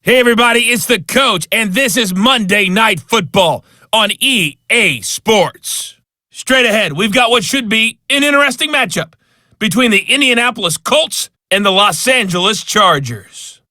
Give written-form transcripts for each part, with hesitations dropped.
Hey everybody, it's the Coach, and this is Monday Night Football on EA Sports. Straight ahead, we've got what should be an interesting matchup between the Indianapolis Colts and the Los Angeles Chargers.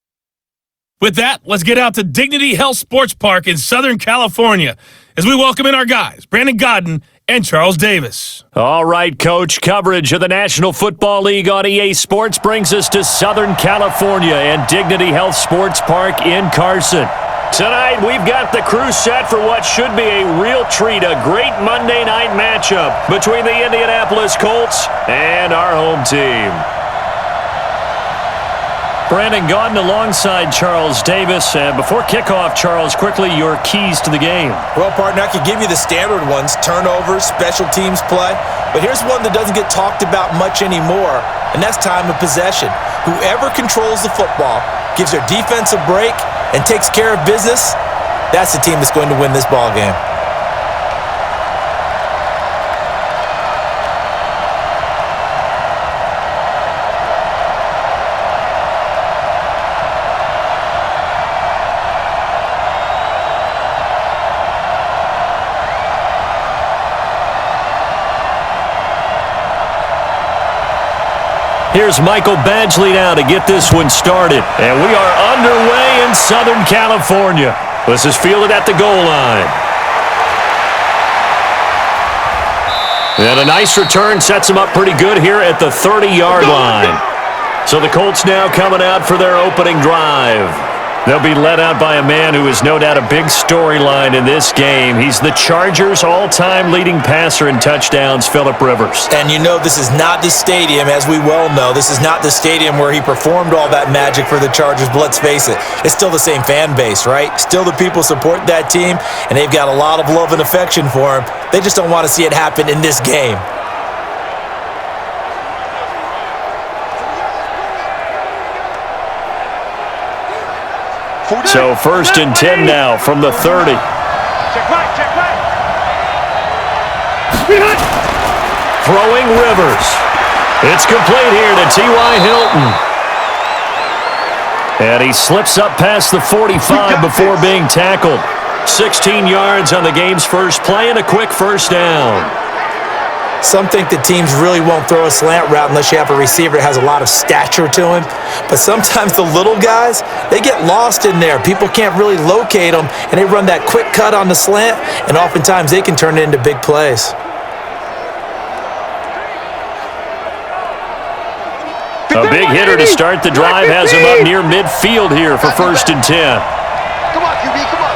With that, let's get out to Dignity Health Sports Park in Southern California as we welcome in our guys, Brandon Godden and Charles Davis. All right, Coach. Coverage of the National Football League on EA Sports brings us to Southern California and Dignity Health Sports Park in Carson. Tonight, we've got the crew set for what should be a real treat, a great Monday night matchup between the Indianapolis Colts and our home team. Brandon Godden alongside Charles Davis. Before kickoff, Charles, quickly your keys to the game. Well, partner, I could give you the standard ones, turnovers, special teams play. But here's one that doesn't get talked about much anymore, and that's time of possession. Whoever controls the football, gives their defense a break, and takes care of business, that's the team that's going to win this ball game. Here's Michael Badgley now to get this one started. And we are underway in Southern California. This is fielded at the goal line. And a nice return sets him up pretty good here at the 30-yard line. So the Colts now coming out for their opening drive. They'll be led out by a man who is no doubt a big storyline in this game. He's the Chargers' all-time leading passer in touchdowns, Phillip Rivers. And you know this is not the stadium, as we well know. This is not the stadium where he performed all that magic for the Chargers, but let's face it, it's still the same fan base, right? Still the people support that team, and they've got a lot of love and affection for him. They just don't want to see it happen in this game. So 1st and 10 now from the 30. Throwing Rivers. It's complete here to T.Y. Hilton. And he slips up past the 45 before being tackled. 16 yards on the game's first play and a quick first down. Some think that teams really won't throw a slant route unless you have a receiver that has a lot of stature to him. But sometimes the little guys, they get lost in there. People can't really locate them, and they run that quick cut on the slant, and oftentimes they can turn it into big plays. A big hitter to start the drive has him up near midfield here for 1st and 10. Come on, QB, come on.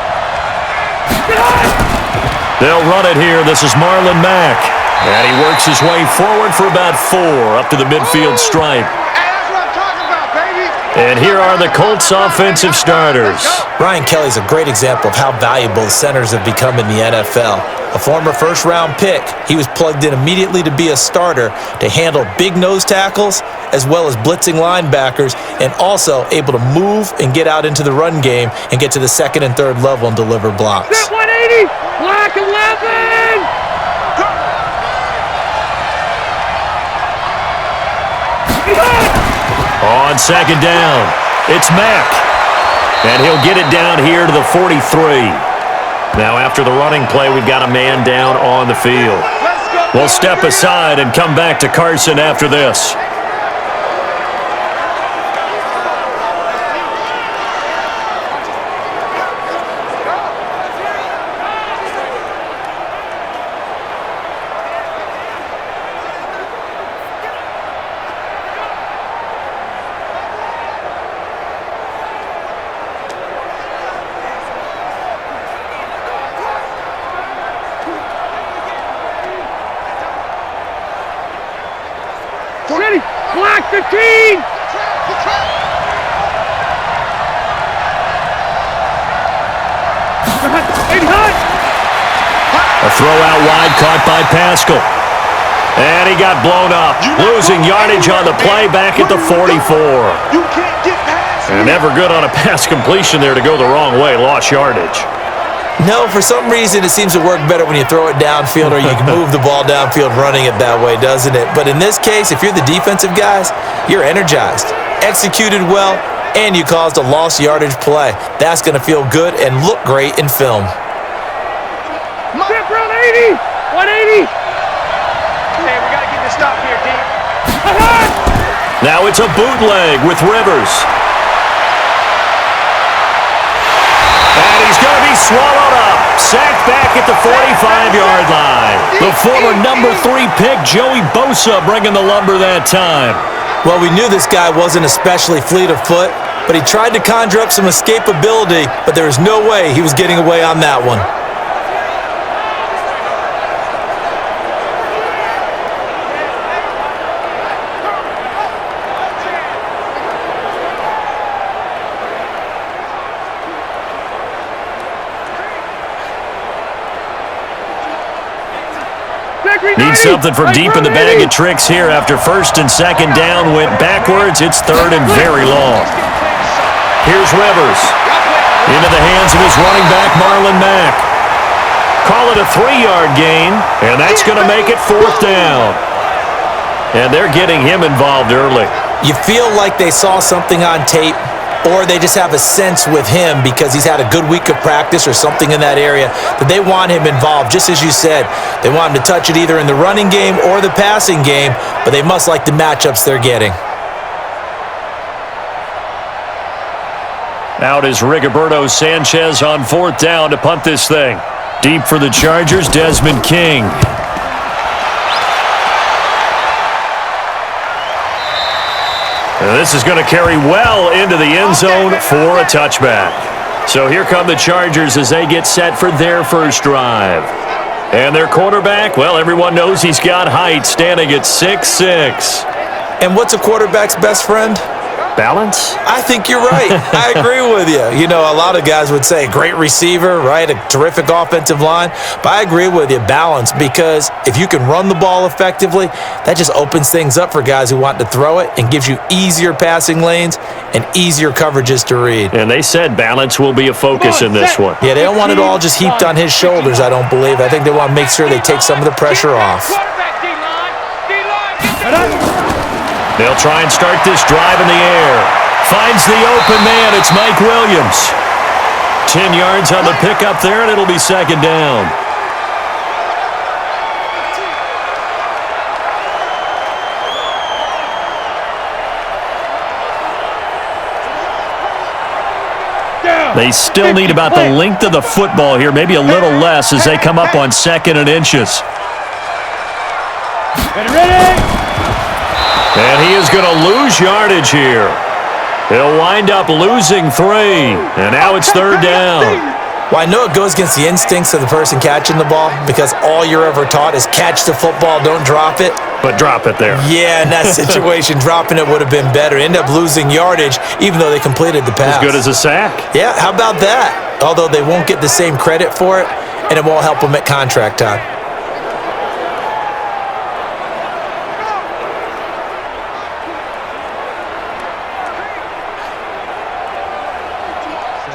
They'll run it here. This is Marlon Mack. And he works his way forward for about 4 up to the midfield stripe. That's what I'm talking about, baby. And here are the Colts offensive starters. Ryan Kelly's a great example of how valuable centers have become in the NFL. A former first-round pick, he was plugged in immediately to be a starter to handle big nose tackles as well as blitzing linebackers, and also able to move and get out into the run game and get to the 2nd and 3rd level and deliver blocks. Set 180, black 11. On 2nd down, it's Mack. And he'll get it down here to the 43. Now after the running play, we've got a man down on the field. We'll step aside and come back to Carson after this. Ready, black 15. A throw out wide caught by Pascal. And he got blown up, losing yardage on the play back at the 44. You can't get past. And never good on a pass completion there to go the wrong way, lost yardage. No, for some reason it seems to work better when you throw it downfield or you can move the ball downfield running it that way, doesn't it? But in this case, if you're the defensive guys, you're energized, executed well, and you caused a lost yardage play. That's going to feel good and look great in film. Step around 80! 180! Hey, we got to get this stop here, D. Now it's a bootleg with Rivers. And he's going to be swallowed up. Sacked back at the 45-yard line. The former number 3 pick, Joey Bosa, bringing the lumber that time. Well, we knew this guy wasn't especially fleet of foot, but he tried to conjure up some escapability, but there was no way he was getting away on that one. Need something from deep in the bag of tricks here after first and second down went backwards. It's third and very long. Here's Rivers. Into the hands of his running back, Marlon Mack. Call it a 3-yard gain, and that's going to make it fourth down. And they're getting him involved early. You feel like they saw something on tape, or they just have a sense with him because he's had a good week of practice or something in that area that they want him involved. Just as you said, they want him to touch it either in the running game or the passing game, but they must like the matchups they're getting. Out is Rigoberto Sanchez on fourth down to punt this thing. Deep for the Chargers, Desmond King. And this is going to carry well into the end zone for a touchback. So here come the Chargers as they get set for their first drive. And their quarterback, well, everyone knows he's got height, standing at 6'6". And what's a quarterback's best friend? Balance? I think you're right. I agree with you. You know, a lot of guys would say great receiver, right? A terrific offensive line. But I agree with you, balance, because if you can run the ball effectively, that just opens things up for guys who want to throw it and gives you easier passing lanes and easier coverages to read. And they said balance will be a focus in this one. Yeah, they don't want it all just heaped on his shoulders, I don't believe. I think they want to make sure they take some of the pressure off. They'll try and start this drive in the air. Finds the open man. It's Mike Williams. 10 yards on the pickup there, and it'll be second down. They still need about the length of the football here, maybe a little less as they come up on second and inches. And he is going to lose yardage here. He'll wind up losing 3. And now it's third down. Well, I know it goes against the instincts of the person catching the ball because all you're ever taught is catch the football, don't drop it. But drop it there. Yeah, in that situation, dropping it would have been better. End up losing yardage even though they completed the pass. As good as a sack. Yeah, how about that? Although they won't get the same credit for it, and it won't help them at contract time.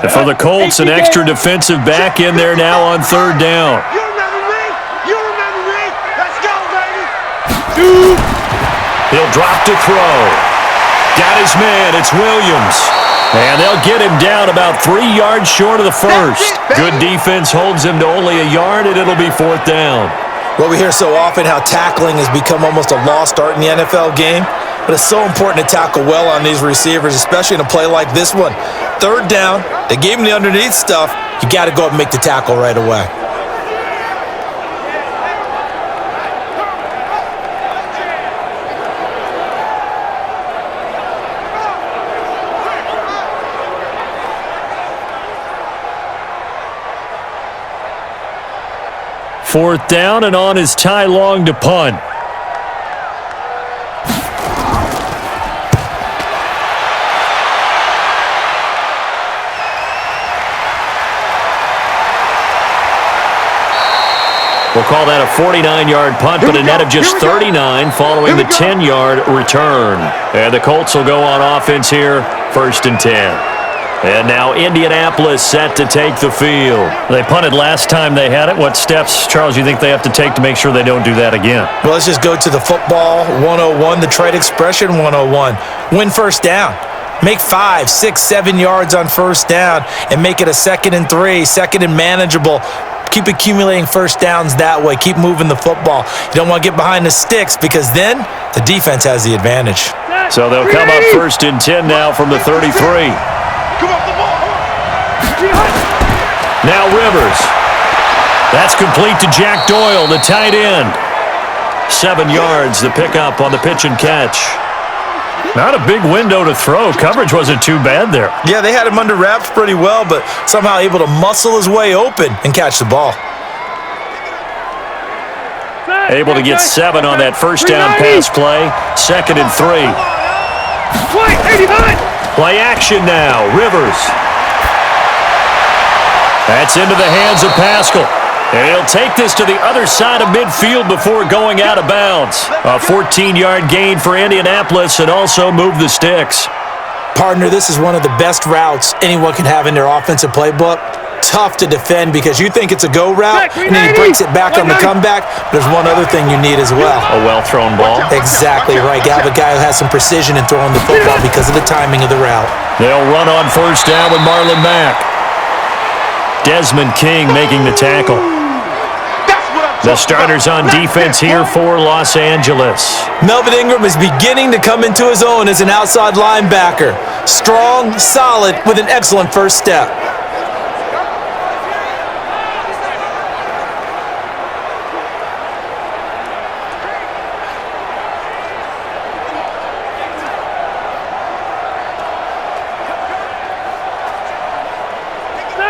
And for the Colts, an extra defensive back in there now on third down. You remember me? You remember me? Let's go, baby! He'll drop to throw. Got his man. It's Williams. And they'll get him down about 3 yards short of the first. Good defense holds him to only a yard, and it'll be fourth down. Well, we hear so often how tackling has become almost a lost art in the NFL game. But it's so important to tackle well on these receivers, especially in a play like this one. Third down, they gave him the underneath stuff. You got to go up and make the tackle right away. Fourth down, and on is Ty Long to punt. We'll call that a 49-yard punt, but a net of just 39 following the 10-yard return. And the Colts will go on offense here, first and 10. And now Indianapolis set to take the field. They punted last time they had it. What steps, Charles, you think they have to take to make sure they don't do that again? Well, let's just go to the football 101, the trade expression 101. Win first down. Make 5, 6, 7 yards on first down and make it a 2nd and 3, 2nd and manageable. Keep accumulating first downs that way. Keep moving the football. You don't want to get behind the sticks because then the defense has the advantage. So they'll come up 1st and 10 now from the 33. Now Rivers. That's complete to Jack Doyle, the tight end. 7 yards, the pickup on the pitch and catch. Not a big window to throw. Coverage wasn't too bad there. Yeah, they had him under wraps pretty well, but somehow able to muscle his way open and catch the ball. Able to get 7 on that first down pass play. 2nd and 3. Play action now. Rivers. That's into the hands of Pascal. And he'll take this to the other side of midfield before going out of bounds. A 14-yard gain for Indianapolis and also move the sticks. Partner, this is one of the best routes anyone can have in their offensive playbook. Tough to defend because you think it's a go route, and then he breaks it back on the comeback. There's one other thing you need as well. A well-thrown ball. Exactly right. You have a guy who has some precision in throwing the football because of the timing of the route. They'll run on first down with Marlon Mack. Desmond King making the tackle. The starters on defense here for Los Angeles. Melvin Ingram is beginning to come into his own as an outside linebacker. Strong, solid, with an excellent first step.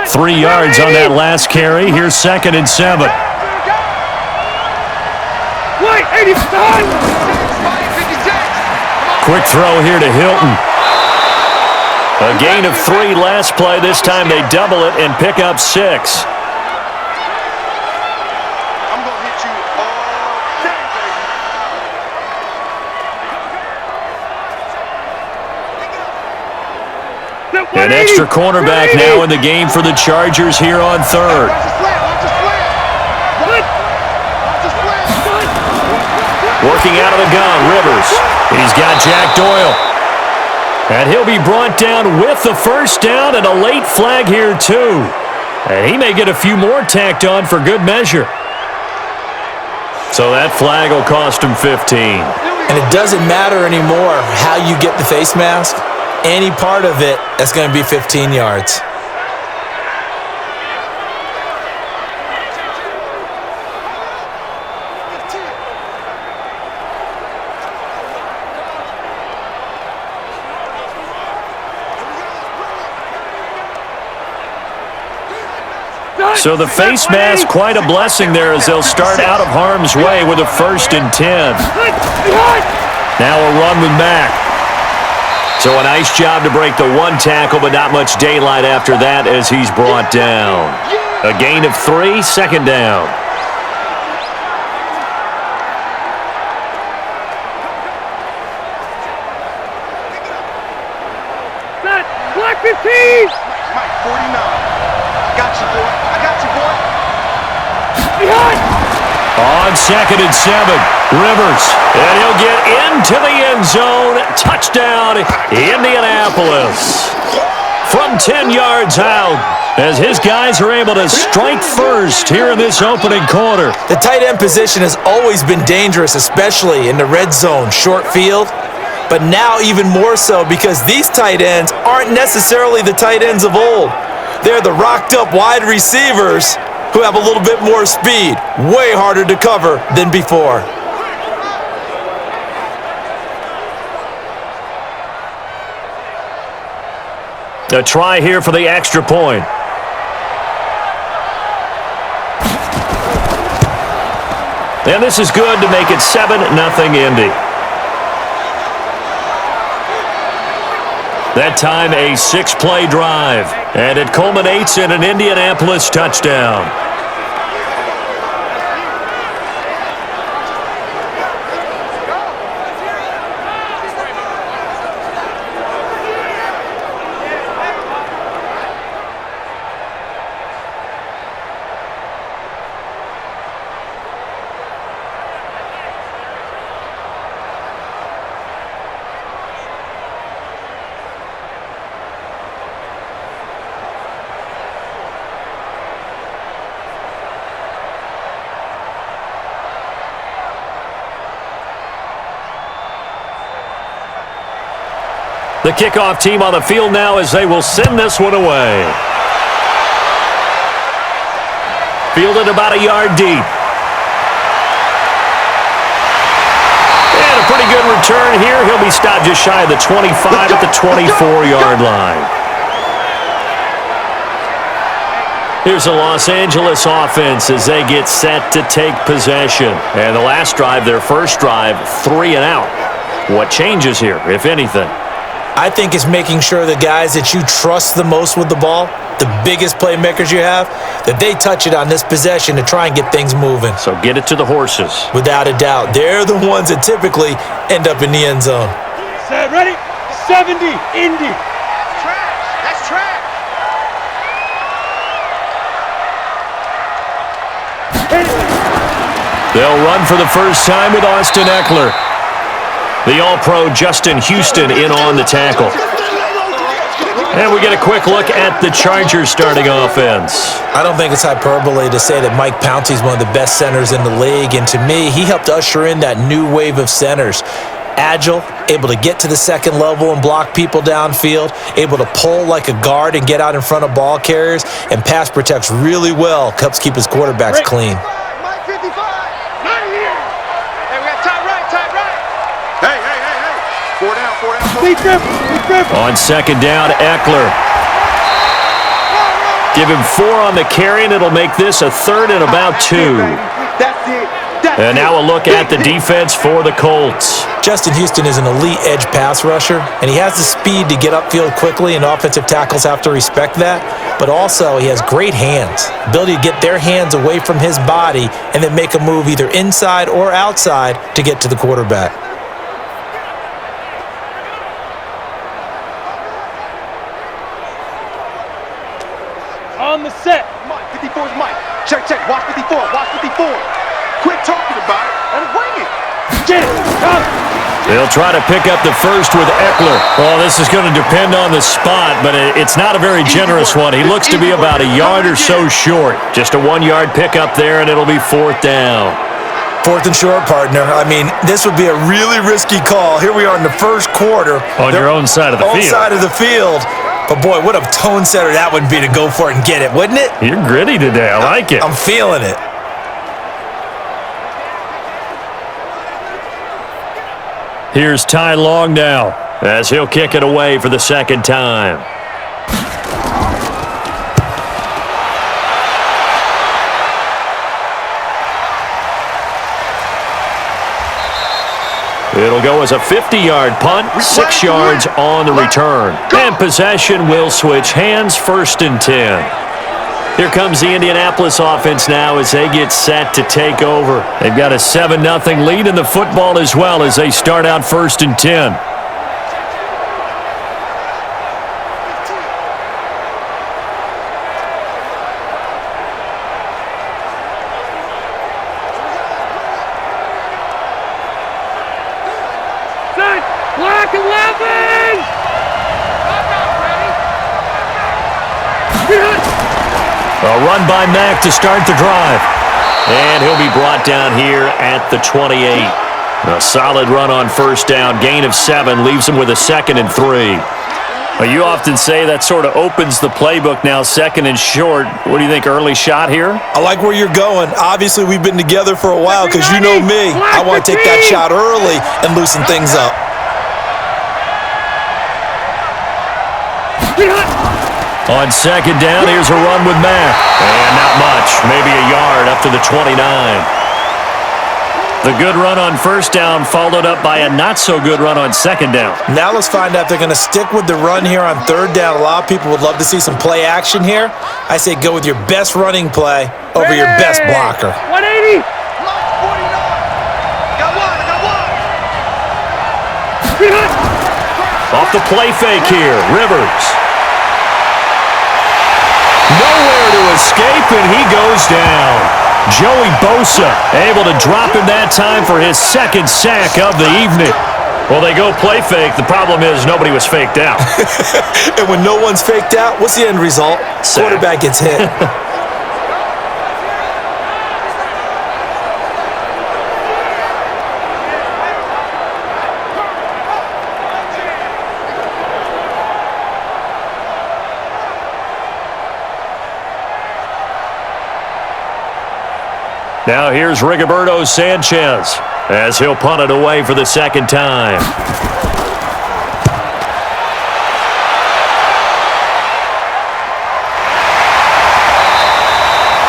Three yards on that last carry. Here's 2nd and 7. Quick throw here to Hilton. A gain of 3 last play. This time they double it and pick up 6. I'm going to hit you all day. An extra cornerback now in the game for the Chargers here on 3rd. Working out of the gun, Rivers. He's got Jack Doyle. And he'll be brought down with the first down and a late flag here too. And he may get a few more tacked on for good measure. So that flag will cost him 15. And it doesn't matter anymore how you get the face mask. Any part of it, that's going to be 15 yards. So the face mask, quite a blessing there as they'll start out of harm's way with a 1st and 10. Now a run with Mack. So a nice job to break the 1 tackle, but not much daylight after that as he's brought down. A gain of 3, 2nd down. Black 15! Mike, 49. Got you, boy. I got you, boy. On 2nd and 7, Rivers. And he'll get into the end zone. Touchdown, Indianapolis. From 10 yards out, as his guys are able to strike first here in this opening quarter. The tight end position has always been dangerous, especially in the red zone, short field. But now even more so because these tight ends aren't necessarily the tight ends of old. They're the rocked-up wide receivers who have a little bit more speed, way harder to cover than before. A try here for the extra point. And this is good to make it 7-0 Indy. That time a 6-play drive, and it culminates in an Indianapolis touchdown. kickoff team on the field now as they will send this one away. Fielded about a yard deep. And a pretty good return here. He'll be stopped just shy of the 25 at the 24-yard line. Here's the Los Angeles offense as they get set to take possession. And the last drive, their first drive, 3 and out. What changes here, if anything? I think it's making sure the guys that you trust the most with the ball, the biggest playmakers you have, that they touch it on this possession to try and get things moving. So get it to the horses. Without a doubt. They're the ones that typically end up in the end zone. Set, ready? 70, Indy. That's trash. That's trash. They'll run for the first time with Austin Eckler. The All-Pro Justin Houston in on the tackle. And we get a quick look at the Chargers starting offense. I don't think it's hyperbole to say that Mike Pouncey's one of the best centers in the league. And to me, he helped usher in that new wave of centers. Agile, able to get to the second level and block people downfield, able to pull like a guard and get out in front of ball carriers, and pass protects really well, helps keep his quarterbacks clean. On second down, Eckler. Give him 4 on the carry, and it'll make this a 3rd and about 2. And now a look at the defense for the Colts. Justin Houston is an elite edge pass rusher, and he has the speed to get upfield quickly, and offensive tackles have to respect that. But also, he has great hands, ability to get their hands away from his body and then make a move either inside or outside to get to the quarterback. On the set. Mike, 54 is Mike. Check, watch 54, watch 54. Quit talking about it and bring it. Get it, come. They'll try to pick up the first with Eckler. Well, this is going to depend on the spot, but it's not a very generous one. He looks to be about a yard or so short. Just a 1-yard pickup there, and it'll be 4th down. 4th and short, partner. I mean, this would be a really risky call. Here we are in the first quarter. On your own side of the field. Own side of the field. But, boy, what a tone setter that would be to go for it and get it, wouldn't it? You're gritty today. I like it. I'm feeling it. Here's Ty Long now as he'll kick it away for the second time. It'll go as a 50-yard punt, 6 yards on the return. And possession will switch hands, 1st and 10. Here comes the Indianapolis offense now as they get set to take over. They've got a 7-0 lead in the football as well as they start out 1st and 10. Black 11! A run by Mack to start the drive. And he'll be brought down here at the 28. A solid run on 1st down. Gain of 7 leaves him with a 2nd and 3. Well, you often say that sort of opens the playbook now, 2nd and short. What do you think, early shot here? I like where you're going. Obviously, we've been together for a while because you know me. I want to take that shot early and loosen things up. On 2nd down, here's a run with Mack. And not much, maybe a yard up to the 29. The good run on 1st down followed up by a not-so-good run on 2nd down. Now let's find out if they're going to stick with the run here on 3rd down. A lot of people would love to see some play action here. I say go with your best running play over your best blocker. 180! Off the play fake here, Rivers. Nowhere to escape, and he goes down. Joey Bosa able to drop him that time for his 2nd sack of the evening. Well, they go play fake. The problem is nobody was faked out. And when no one's faked out, what's the end result? Sack. Quarterback gets hit. Now here's Rigoberto Sanchez as he'll punt it away for the second time.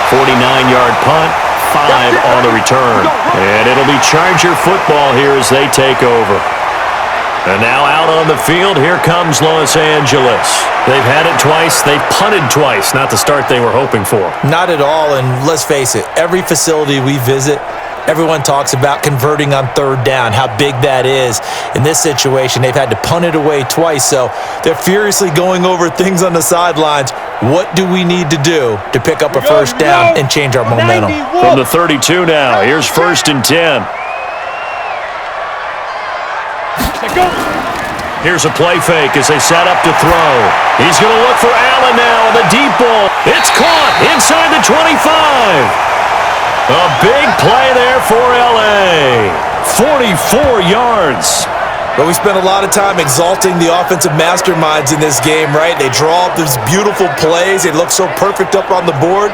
49-yard punt, 5 on the return. And it'll be Charger football here as they take over. And now out on the field, here comes Los Angeles. They've had it twice. They've punted twice. Not the start they were hoping for. Not at all, and let's face it, every facility we visit, everyone talks about converting on third down, how big that is. In this situation, they've had to punt it away twice, so they're furiously going over things on the sidelines. What do we need to do to pick up a first down and change our momentum? From the 32 now, here's 1st and 10. Here's a play fake as they set up to throw. He's going to look for Allen now on the deep ball. It's caught inside the 25. A big play there for L.A. 44 yards. But we spent a lot of time exalting the offensive masterminds in this game, right? They draw up these beautiful plays. They look so perfect up on the board.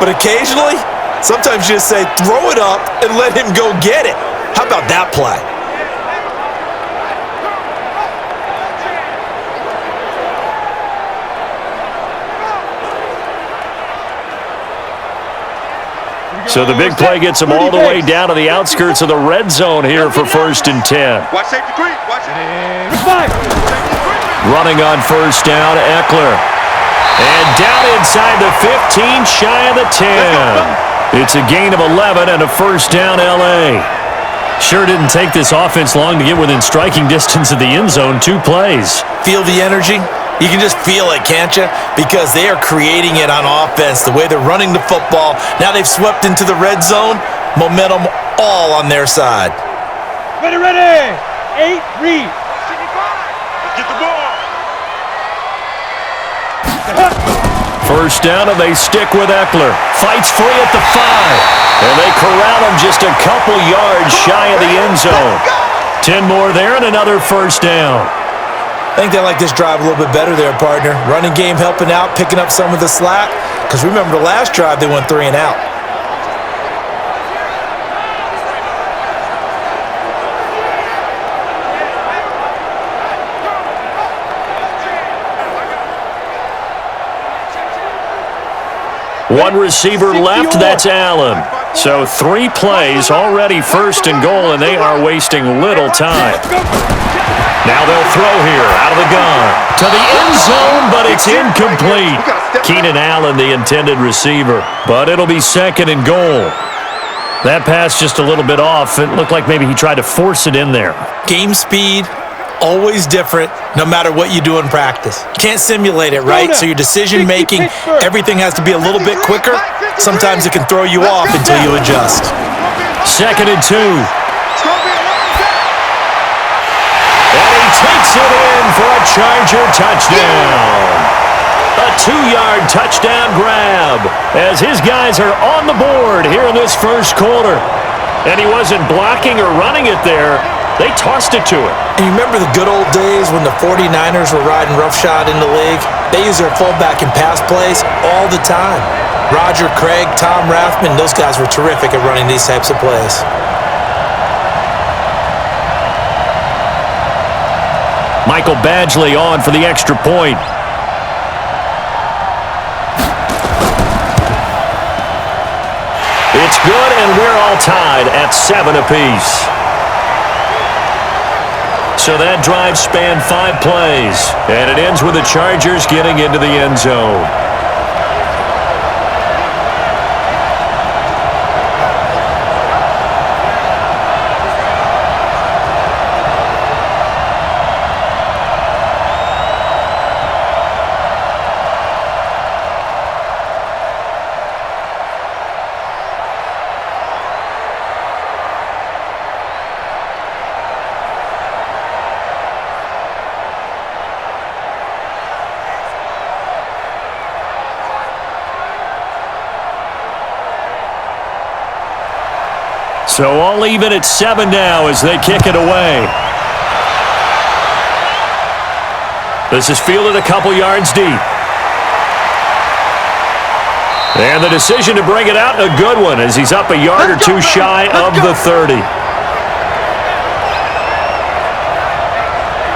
But occasionally, sometimes you just say, throw it up and let him go get it. How about that play? So the big play gets them all the way down to the outskirts of the red zone here for 1st and 10. Watch safety three. Watch it. Running on first down, Eckler. And down inside the 15, shy of the 10. It's a gain of 11 and a first down, L.A. Sure didn't take this offense long to get within striking distance of the end zone. 2 plays. Feel the energy? You can just feel it, can't you? Because they are creating it on offense, the way they're running the football. Now they've swept into the red zone. Momentum all on their side. Ready. 8, read. Get the ball. First down, and they stick with Eckler. Fights free at the 5. And they corral him just a couple yards shy of the end zone. 10 more there and another first down. I think they like this drive a little bit better there, partner. Running game helping out, picking up some of the slack. Because remember the last drive, they went 3 and out. One receiver left, that's Allen. So 3 plays, already 1st and goal, and they are wasting little time. Now they'll throw here, out of the gun. To the end zone, but it's incomplete. Keenan Allen, the intended receiver. But it'll be 2nd and goal. That pass just a little bit off. It looked like maybe he tried to force it in there. Game speed, always different, no matter what you do in practice. Can't simulate it, right? So your decision-making, everything has to be a little bit quicker. Sometimes it can throw you off until you adjust. 2nd and 2. Takes it in for a Charger touchdown. A 2-yard touchdown grab as his guys are on the board here in this first quarter. And he wasn't blocking or running it there. They tossed it to him. And you remember the good old days when the 49ers were riding roughshod in the league? They use their fullback in pass plays all the time. Roger Craig, Tom Rathman, those guys were terrific at running these types of plays. Michael Badgley on for the extra point. It's good, and we're all tied at 7 apiece. So that drive spanned 5 plays, and it ends with the Chargers getting into the end zone. So all even at 7 now as they kick it away. This is fielded a couple yards deep. And the decision to bring it out, a good one, as he's up a yard or two shy of the 30.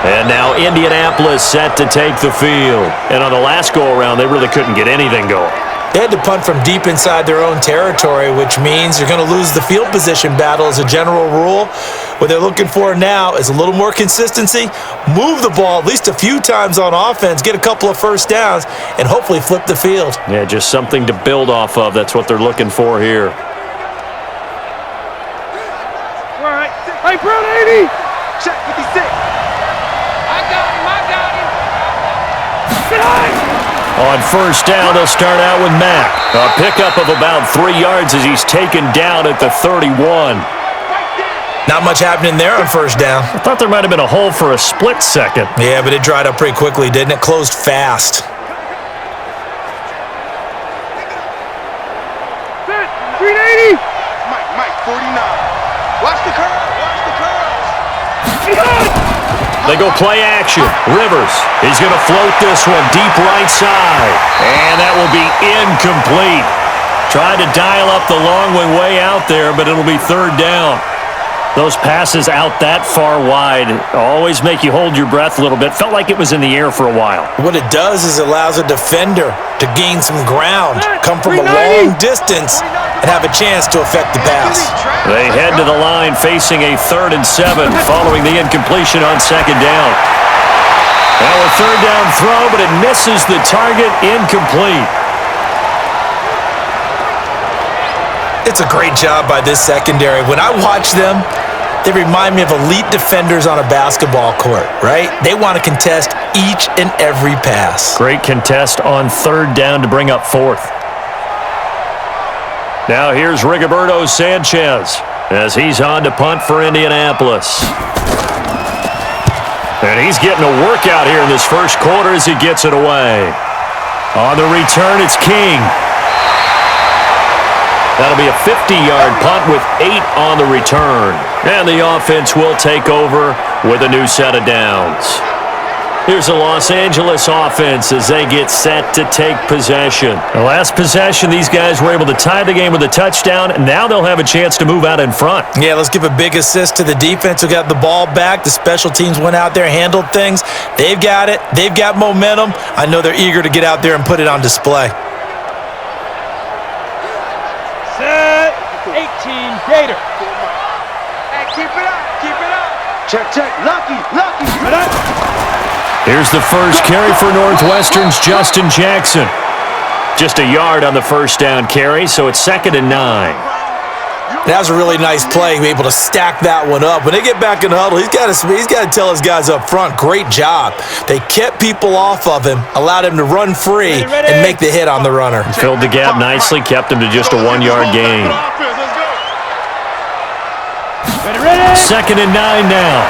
And now Indianapolis set to take the field. And on the last go-around, they really couldn't get anything going. They had to punt from deep inside their own territory, which means you're going to lose the field position battle as a general rule. What they're looking for now is a little more consistency, move the ball at least a few times on offense, get a couple of first downs, and hopefully flip the field. Yeah, just something to build off of. That's what they're looking for here. All right. Hey, Brown 80. Check 56. I got him. Sit high. On first down, they'll start out with Mack. A pickup of about 3 yards as he's taken down at the 31. Not much happening there on first down. I thought there might have been a hole for a split second. Yeah, but it dried up pretty quickly, didn't it? Closed fast. Set. 380. Mike, 49. Watch the curve. They go play action. Rivers, he's going to float this one deep right side. And that will be incomplete. Tried to dial up the long way out there, but it'll be third down. Those passes out that far wide always make you hold your breath a little bit. Felt like it was in the air for a while. What it does is it allows a defender to gain some ground, come from a long distance, and have a chance to affect the pass. They head to the line facing a 3rd and 7 following the incompletion on second down. Now a third down throw, but it misses the target, incomplete. It's a great job by this secondary. When I watch them, they remind me of elite defenders on a basketball court, right? They want to contest each and every pass. Great contest on third down to bring up 4th. Now here's Rigoberto Sanchez as he's on to punt for Indianapolis. And he's getting a workout here in this first quarter as he gets it away. On the return, it's King. That'll be a 50-yard punt with 8 on the return. And the offense will take over with a new set of downs. Here's the Los Angeles offense as they get set to take possession. The last possession, these guys were able to tie the game with a touchdown, and now they'll have a chance to move out in front. Yeah, let's give a big assist to the defense who got the ball back. The special teams went out there, handled things. They've got it. They've got momentum. I know they're eager to get out there and put it on display. Set. 18 Gator. Hey, keep it up. Check. Lucky. Here's the first carry for Northwestern's Justin Jackson. Just a yard on the first down carry, so it's 2nd and 9. That was a really nice play, able to stack that one up. When they get back in the huddle, he's got to tell his guys up front, great job. They kept people off of him, allowed him to run free and make the hit on the runner. Filled the gap nicely, kept him to just a 1-yard gain. 2nd and 9 now.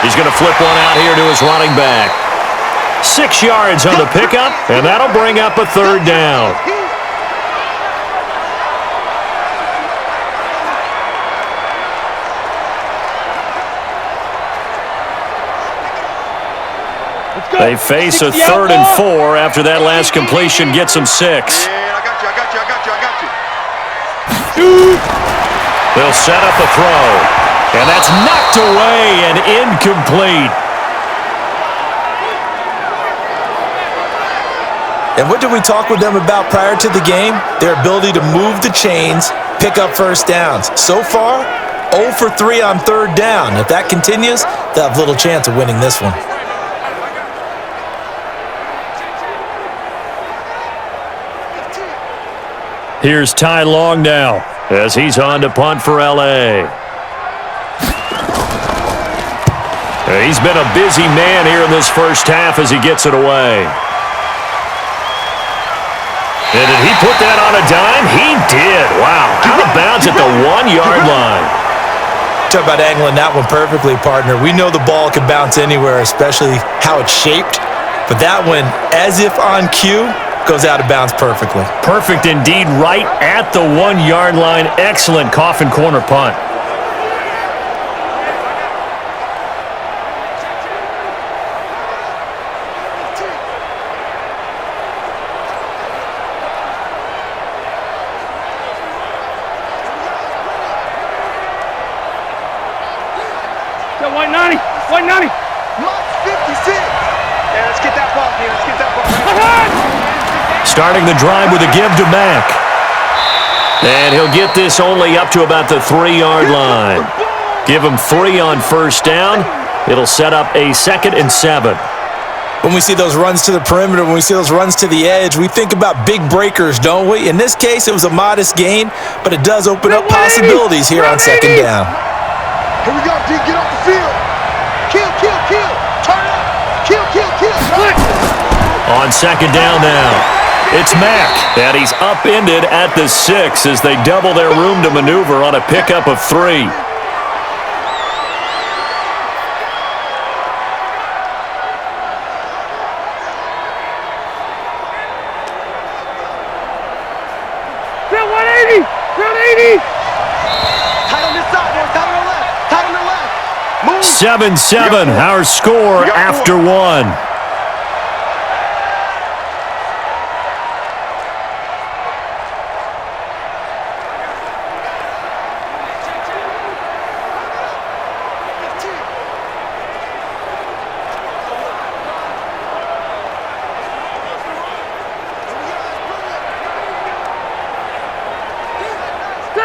He's going to flip one out here to his running back. 6 yards on the pickup, and that'll bring up a third down. They face a 3rd and 4 after that last completion gets them 6. I got you. They'll set up a throw. And that's knocked away and incomplete. And what did we talk with them about prior to the game? Their ability to move the chains, pick up first downs. So far, 0 for 3 on third down. If that continues, they'll have little chance of winning this one. Here's Ty Long now as he's on to punt for L.A. He's been a busy man here in this first half as he gets it away. And did he put that on a dime? He did. Wow. Out of bounds at the 1-yard line. Talk about angling that one perfectly, partner. We know the ball can bounce anywhere, especially how it's shaped. But that one, as if on cue, goes out of bounds perfectly. Perfect indeed, right at the 1-yard line. Excellent coffin corner punt. Mike 90. Mike 56. Yeah, let's get that ball, man. Let's get that ball. Starting the drive with a give to Mack. And he'll get this only up to about the 3-yard line. Give him 3 on first down. It'll set up a 2nd and 7. When we see those runs to the perimeter, when we see those runs to the edge, we think about big breakers, don't we? In this case, it was a modest gain, but it does open up possibilities here on 2nd down. Here we go, D. Get off the field. Kill, kill, kill. Turn up. Kill, kill, kill. On 2nd down now, it's Mack, and he's upended at the 6 as they double their room to maneuver on a pickup of 3. Round 180. Round 80. Tight on this side, man. Tight on the left. Tight on the left. Move. 7-7, our score after 1.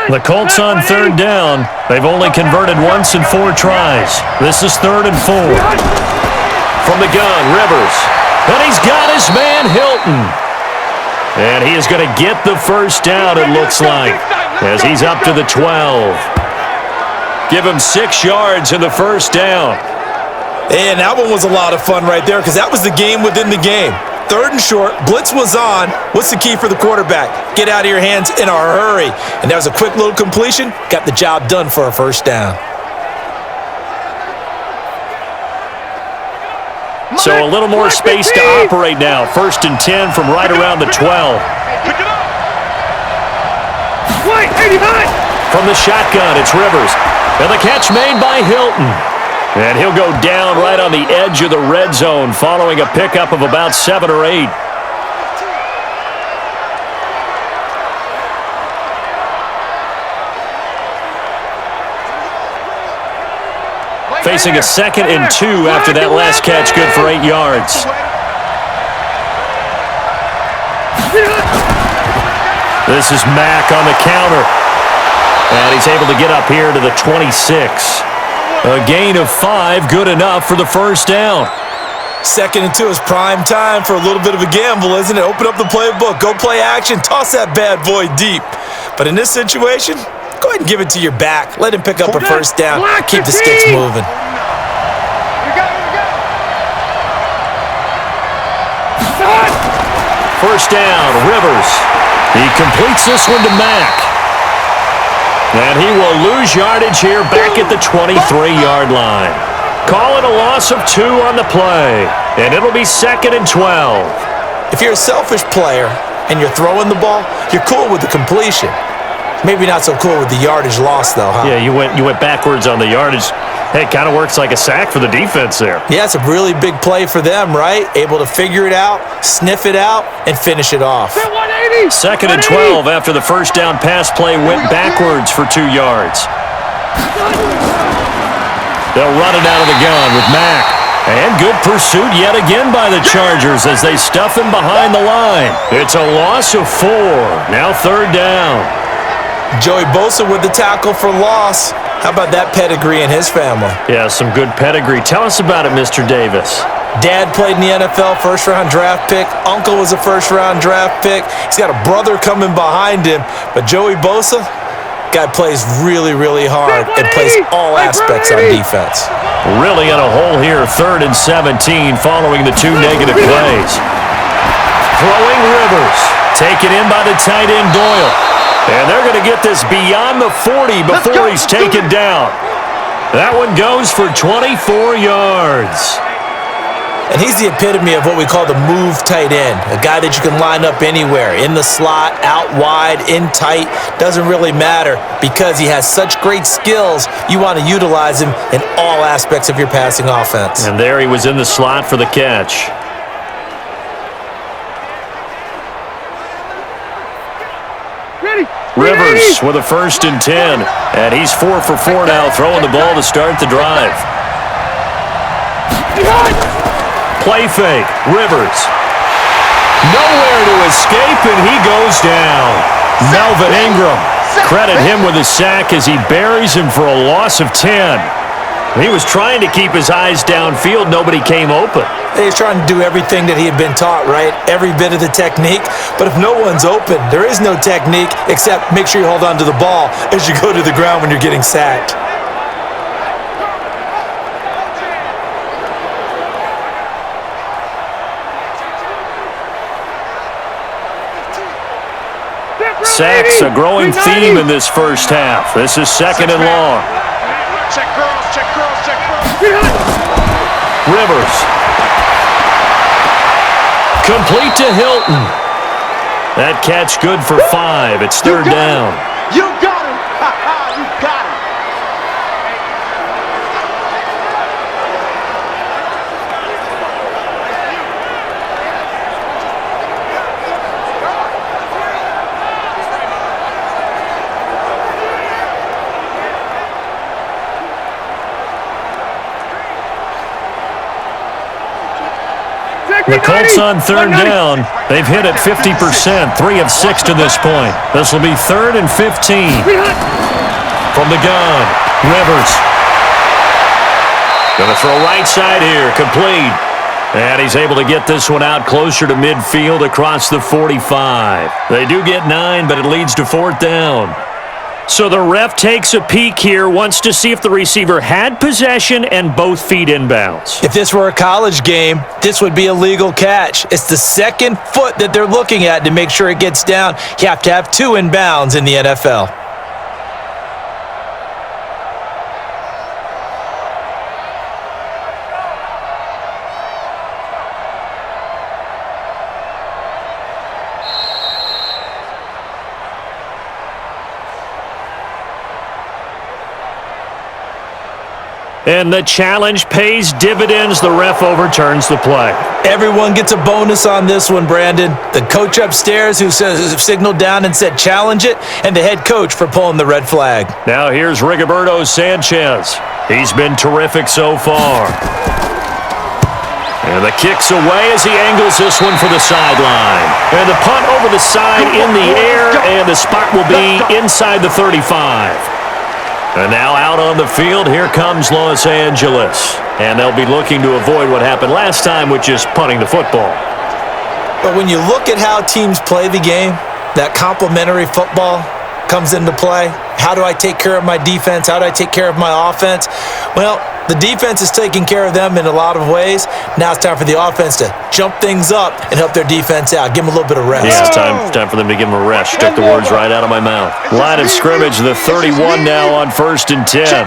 The Colts on 3rd down. They've only converted once in 4 tries. This is 3rd and 4. From the gun, Rivers. And he's got his man, Hilton. And he is going to get the first down, it looks like, as he's up to the 12. Give him 6 yards in the first down. And that one was a lot of fun right there because that was the game within the game. 3rd and short, blitz was on. What's the key for the quarterback? Get out of your hands in a hurry. And that was a quick little completion. Got the job done for a first down. So a little more space to operate now. 1st and 10 from right around the 12. Pick it up. Wait, 89. From the shotgun, it's Rivers. And the catch made by Hilton. And he'll go down right on the edge of the red zone following a pickup of about 7 or 8. Facing a 2nd and 2 after that last catch, good for 8 yards. This is Mack on the counter. And he's able to get up here to the 26. A gain of 5, good enough for the first down. 2nd and 2 is prime time for a little bit of a gamble, isn't it? Open up the playbook, go play action, toss that bad boy deep. But in this situation, go ahead and give it to your back. Let him pick up a first down. Keep the sticks moving. First down, Rivers. He completes this one to Mack. And he will lose yardage here back at the 23-yard line. Call it a loss of 2 on the play. And it'll be 2nd and 12. If you're a selfish player and you're throwing the ball, you're cool with the completion. Maybe not so cool with the yardage loss, though, huh? Yeah, you went backwards on the yardage. Hey, it kind of works like a sack for the defense there. Yeah, it's a really big play for them, right? Able to figure it out, sniff it out, and finish it off. 2nd and 12 after the first down pass play went backwards for 2 yards. They'll run it out of the gun with Mack. And good pursuit yet again by the Chargers as they stuff him behind the line. It's a loss of 4. Now 3rd down. Joey Bosa with the tackle for loss. How about that pedigree in his family? Yeah, some good pedigree. Tell us about it, Mr. Davis. Dad played in the NFL, first-round draft pick. Uncle was a first-round draft pick. He's got a brother coming behind him. But Joey Bosa, guy plays really, really hard and plays all aspects on defense. Really in a hole here, 3rd and 17 following the 2 negative plays. Throwing Rivers. Taken in by the tight end Doyle. And they're going to get this beyond the 40 before he's taken down. That one goes for 24 yards. And he's the epitome of what we call the move tight end, a guy that you can line up anywhere, in the slot, out wide, in tight, doesn't really matter because he has such great skills. You want to utilize him in all aspects of your passing offense. And there he was in the slot for the catch. Rivers with a 1st and 10. And he's 4 for 4 now, throwing the ball to start the drive. Play fake. Rivers. Nowhere to escape, and he goes down. Melvin Ingram. Credit him with a sack as he buries him for a loss of 10. He was trying to keep his eyes downfield. Nobody came open. He was trying to do everything that he had been taught, right? Every bit of the technique. But if no one's open, there is no technique except make sure you hold on to the ball as you go to the ground when you're getting sacked. Sacks, a growing theme in this first half. This is second and long. Check girls, check girls, check girls. Rivers. Complete to Hilton. That catch good for 5. It's third down. You got him. You got him. The Colts on third down. They've hit it 50%, 3 of 6 to this point. This will be 3rd and 15. From the gun, Rivers. Going to throw right side here, complete. And he's able to get this one out closer to midfield across the 45. They do get 9, but it leads to 4th down. So the ref takes a peek here, wants to see if the receiver had possession and both feet inbounds. If this were a college game, this would be a legal catch. It's the second foot that they're looking at to make sure it gets down. You have to have 2 inbounds in the NFL. And the challenge pays dividends. The ref overturns the play. Everyone gets a bonus on this one, Brandon. The coach upstairs who signaled down and said challenge it, and the head coach for pulling the red flag. Now here's Rigoberto Sanchez. He's been terrific so far. And the kick's away as he angles this one for the sideline. And the punt over the side in the air, and the spot will be inside the 35. And now out on the field, here comes Los Angeles. And they'll be looking to avoid what happened last time, which is punting the football. But when you look at how teams play the game, that complementary football comes into play. How do I take care of my defense? How do I take care of my offense? Well, the defense is taking care of them in a lot of ways. Now it's time for the offense to jump things up and help their defense out. Give them a little bit of rest. Yeah, it's time for them to give them a rest. You took the words right out of my mouth. Line of scrimmage, the 31 now on 1st and 10.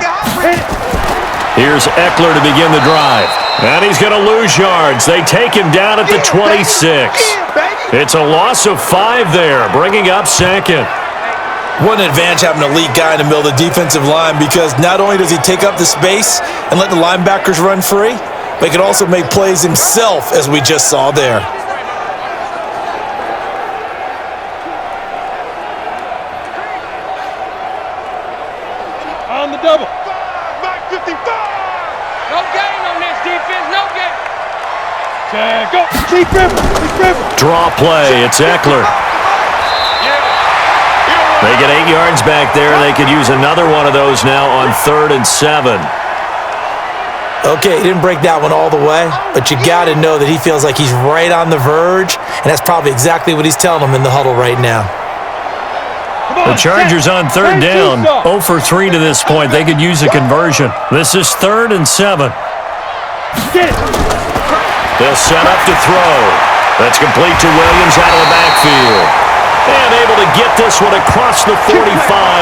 Here's Eckler to begin the drive. And he's going to lose yards. They take him down at the 26. It's a loss of 5 there, bringing up 2nd. What an advantage having an elite guy in the middle of the defensive line, because not only does he take up the space and let the linebackers run free, but he can also make plays himself, as we just saw there. On the double. 55. No gain on this defense, no gain. Go. Keep Rivers. Draw play, it's Eckler. They get 8 yards back there. They could use another one of those now on 3rd and 7. Okay, he didn't break that one all the way, but you got to know that he feels like he's right on the verge, and that's probably exactly what he's telling them in the huddle right now. The Chargers on 3rd down, 0 for 3 to this point. They could use a conversion. This is 3rd and 7. They'll set up to throw. That's complete to Williams out of the backfield. And able to get this one across the 45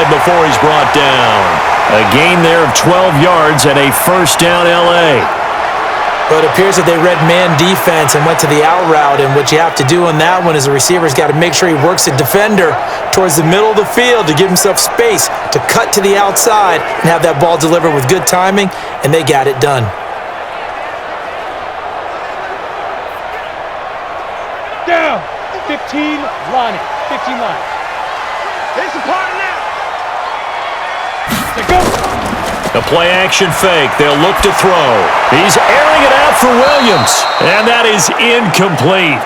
before he's brought down. A gain there of 12 yards and a 1st down L.A. But it appears that they read man defense and went to the out route, and what you have to do on that one is the receiver's got to make sure he works the defender towards the middle of the field to give himself space to cut to the outside and have that ball delivered with good timing, and they got it done. Down. 15 line. 15 line. It's a part now. Go. A play-action fake. They'll look to throw. He's airing it out for Williams, and that is incomplete.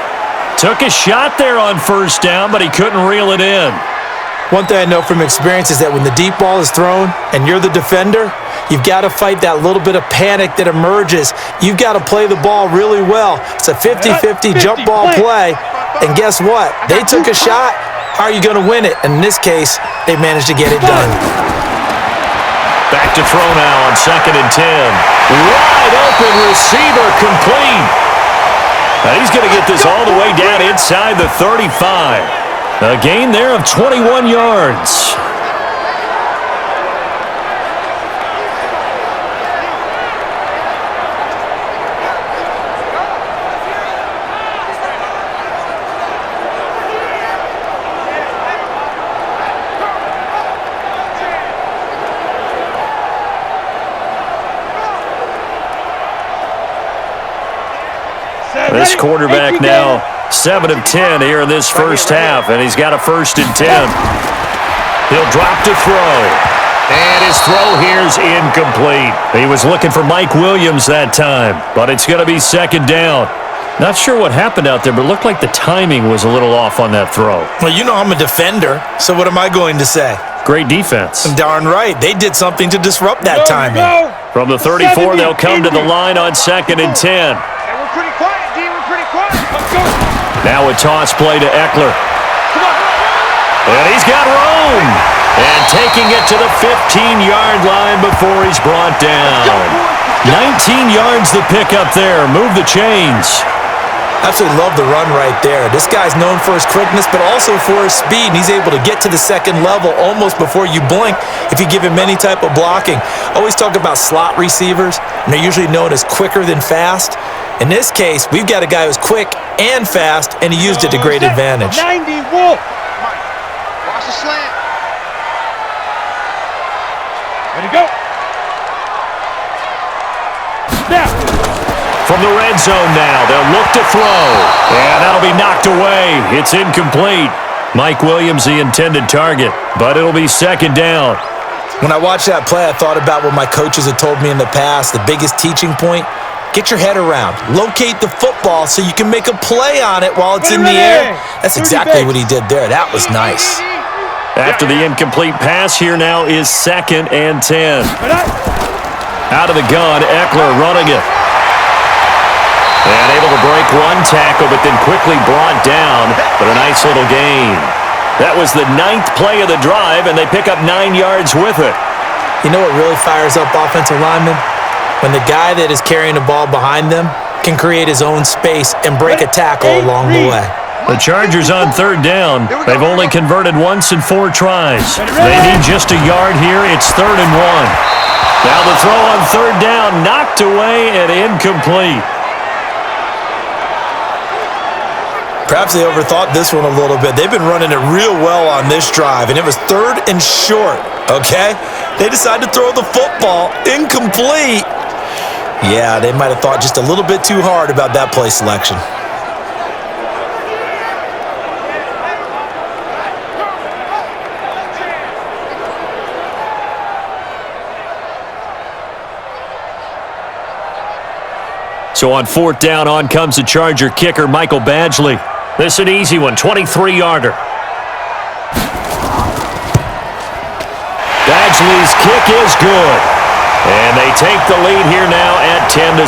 Took a shot there on first down, but he couldn't reel it in. One thing I know from experience is that when the deep ball is thrown and you're the defender, you've got to fight that little bit of panic that emerges. You've got to play the ball really well. It's a 50-50 jump ball play, and guess what? They took a shot. How are you going to win it? And in this case, they managed to get it done. Back to throw now on 2nd and 10. Wide open receiver complete. Now he's going to get this all the way down inside the 35. A gain there of 21 yards. This quarterback now 7 of 10 here in this first half, and he's got a 1st and 10. He'll drop to throw, and his throw here's incomplete. He was looking for Mike Williams that time, but it's going to be 2nd down. Not sure what happened out there, but it looked like the timing was a little off on that throw. Well, you know I'm a defender, so what am I going to say? Great defense. Darn right. They did something to disrupt that timing. From the 34, they'll come to the line on 2nd and 10. Pretty quiet, D. We're pretty quiet. Let's go. Now a toss play to Eckler. And he's got room. And taking it to the 15-yard line before he's brought down. 19 yards the pick up there. Move the chains. Absolutely love the run right there. This guy's known for his quickness, but also for his speed, and he's able to get to the 2nd level almost before you blink if you give him any type of blocking. Always talk about slot receivers, and they're usually known as quicker than fast. In this case, we've got a guy who's quick and fast, and he used it to great advantage. 90 Wolf. Watch the slant. Ready to go. Snap. From the red zone now, they'll look to throw. And that'll be knocked away. It's incomplete. Mike Williams, the intended target, but it'll be 2nd down. When I watched that play, I thought about what my coaches had told me in the past. The biggest teaching point, get your head around. Locate the football so you can make a play on it while it's in the air. That's exactly what he did there. That was nice. After the incomplete pass, here now is 2nd and 10. Out of the gun, Eckler running it. And able to break one tackle, but then quickly brought down. But a nice little gain. That was the 9th play of the drive, and they pick up 9 yards with it. You know what really fires up offensive linemen? When the guy that is carrying the ball behind them can create his own space and break a tackle along the way. The Chargers on 3rd down. They've only converted once in 4 tries. They need just a yard here. It's 3rd and 1. Now the throw on 3rd down, knocked away and incomplete. Perhaps they overthought this one a little bit. They've been running it real well on this drive, and it was 3rd and short, okay? They decided to throw the football incomplete. Yeah, they might have thought just a little bit too hard about that play selection. So on 4th down, on comes the Charger kicker, Michael Badgley. This is an easy one, 23-yarder. Badgley's kick is good. And they take the lead here now at 10-7.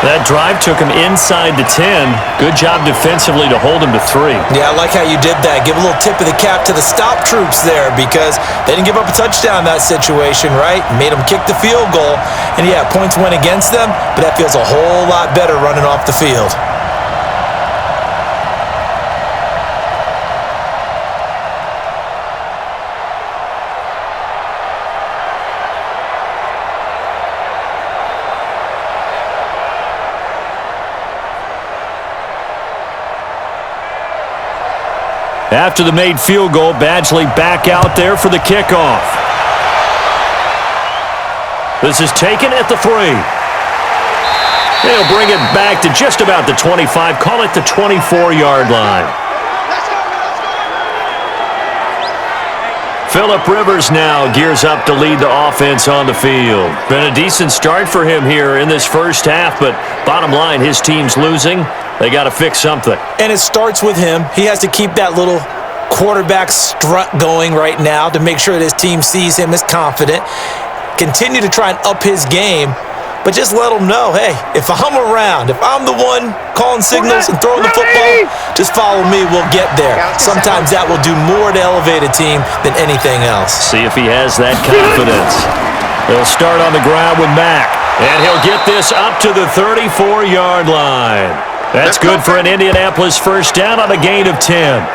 That drive took him inside the 10. Good job defensively to hold him to 3. Yeah, I like how you did that. Give a little tip of the cap to the stop troops there because they didn't give up a touchdown in that situation, right? Made them kick the field goal. And yeah, points went against them, but that feels a whole lot better running off the field. After the made field goal, Badgley back out there for the kickoff. This is taken at the 3. They'll bring it back to just about the 25, call it the 24-yard line. Phillip Rivers now gears up to lead the offense on the field. Been a decent start for him here in this first half, but bottom line, his team's losing. They got to fix something. And it starts with him. He has to keep that little quarterback strut going right now to make sure that his team sees him as confident. Continue to try and up his game, but just let him know, hey, if I'm around, if I'm the one calling signals and throwing the football, just follow me, we'll get there. Sometimes that will do more to elevate a team than anything else. See if he has that confidence. They'll start on the ground with Mack, and he'll get this up to the 34-yard line. That's good for an Indianapolis first down on a gain of 10.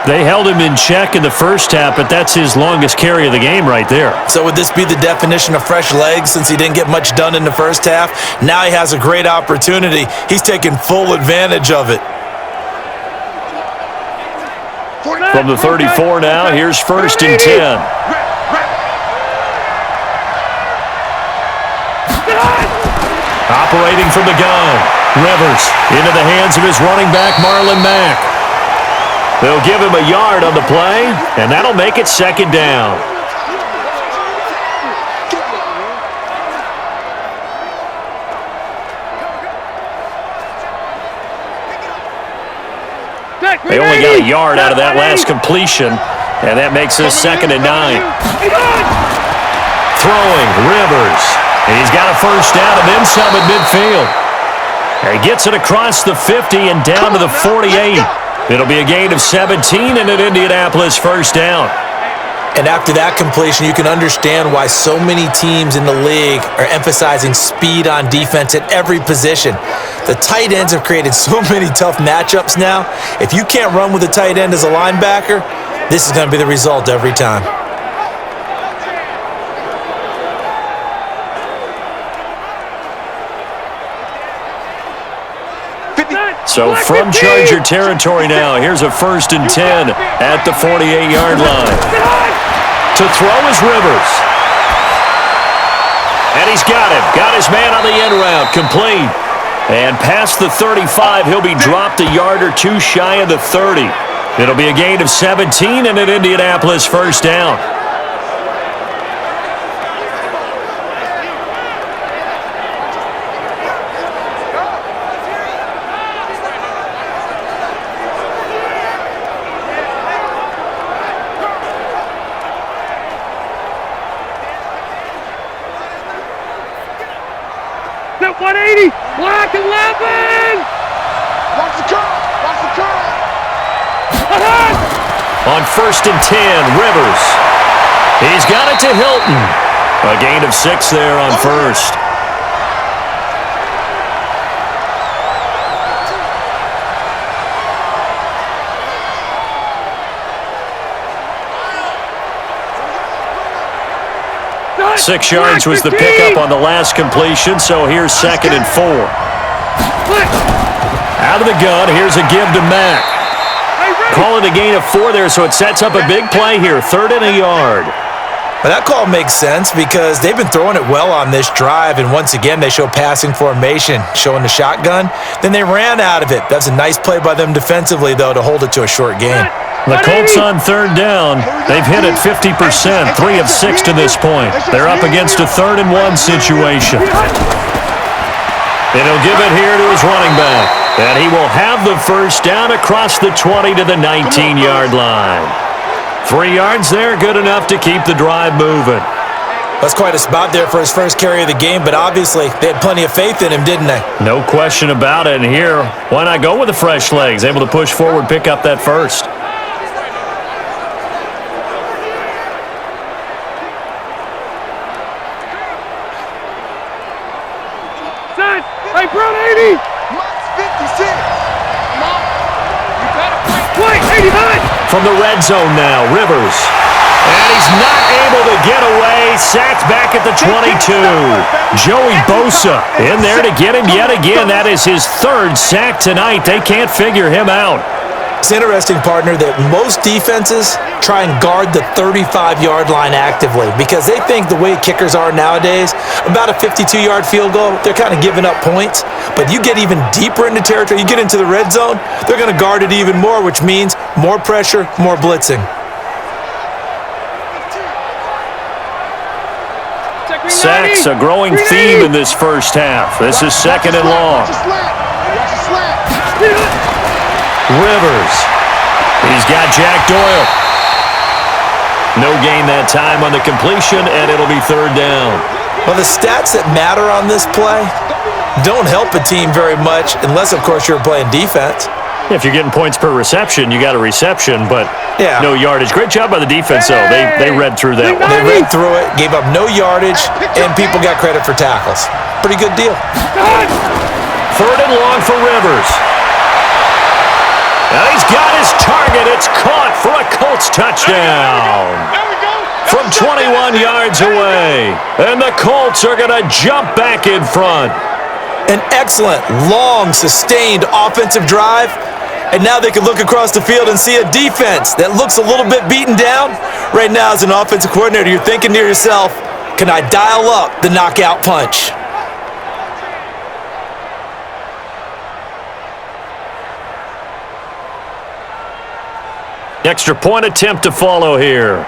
They held him in check in the first half, but that's his longest carry of the game right there. So would this be the definition of fresh legs since he didn't get much done in the first half? Now he has a great opportunity. He's taking full advantage of it. From the 34 now, here's first and 10. Operating from the gun, Rivers into the hands of his running back, Marlon Mack. They'll give him a yard on the play, and that'll make it second down. They only got a yard out of that last completion, and that makes this second and 9. Throwing, Rivers. And he's got a first down and then some at midfield. And he gets it across the 50 and down to the 48. It'll be a gain of 17 and an Indianapolis first down. And after that completion, you can understand why so many teams in the league are emphasizing speed on defense at every position. The tight ends have created so many tough matchups now. If you can't run with a tight end as a linebacker, this is going to be the result every time. So from Charger territory now, here's a first and 10 at the 48-yard line. To throw is Rivers. And he's got him. Got his man on the end route, complete. And past the 35, he'll be dropped a yard or two shy of the 30. It'll be a gain of 17 and an Indianapolis first down. At 180, block 11. Watch the curl. Watch the curl. On first and 10, Rivers. He's got it to Hilton. A gain of 6 there on first. Six yards was the pickup on the last completion, so here's second and 4. Out of the gun, here's a give to Mack. Call it a gain of 4 there, so it sets up a big play here, third and a yard. But that call makes sense because they've been throwing it well on this drive, and once again, they show passing formation, showing the shotgun. Then they ran out of it. That's a nice play by them defensively, though, to hold it to a short game. The Colts on third down. They've hit it 50%, 3 of 6 to this point. They're up against a 3rd and 1 situation. And he'll give it here to his running back. And he will have the first down across the 20 to the 19-yard line. 3 yards there, good enough to keep the drive moving. That's quite a spot there for his first carry of the game, but obviously they had plenty of faith in him, didn't they? No question about it. And here, why not go with the fresh legs? Able to push forward, pick up that first. Hey, Brown 80! Mike's 56. Come on. You better play. 89! From the red zone now, Rivers. And he's not able to get away. Sacked back at the 22. Joey Bosa in there to get him yet again. That is his 3rd sack tonight. They can't figure him out. It's interesting, partner, that most defenses try and guard the 35-yard line actively because they think the way kickers are nowadays, about a 52-yard field goal, they're kind of giving up points. But you get even deeper into territory, you get into the red zone, they're going to guard it even more, which means more pressure, more blitzing. Sacks, a growing theme in this first half. This is second and long. Rivers. He's got Jack Doyle. No gain that time on the completion, and it'll be third down. Well, the stats that matter on this play don't help a team very much unless, of course, you're playing defense. If you're getting points per reception, you got a reception, but no yardage. Great job by the defense, though. They read through that one. They read through it, gave up no yardage, and people got credit for tackles. Pretty good deal. Third and long for Rivers. And he's got his target. It's caught for a Colts touchdown. From 21 yards away. And the Colts are going to jump back in front. An excellent, long, sustained offensive drive. And now they can look across the field and see a defense that looks a little bit beaten down. Right now, as an offensive coordinator, you're thinking to yourself, can I dial up the knockout punch? Extra point attempt to follow here.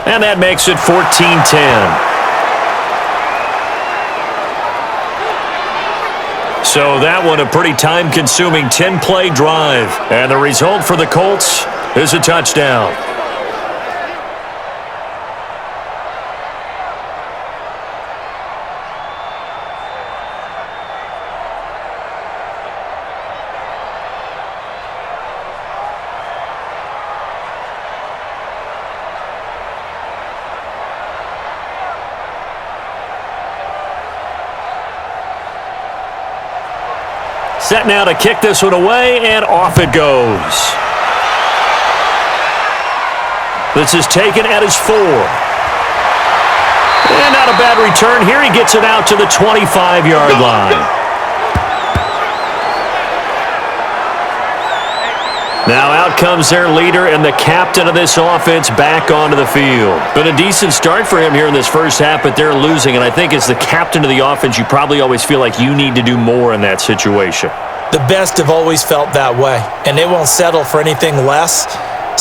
And that makes it 14-10. So that one a pretty time-consuming 10-play drive. And the result for the Colts is a touchdown. Set now to kick this one away, and off it goes. This is taken at his 4. And not a bad return here. He gets it out to the 25-yard line. Now out comes their leader and the captain of this offense back onto the field. Been a decent start for him here in this first half, but they're losing. And I think as the captain of the offense, you probably always feel like you need to do more in that situation. The best have always felt that way, and they won't settle for anything less.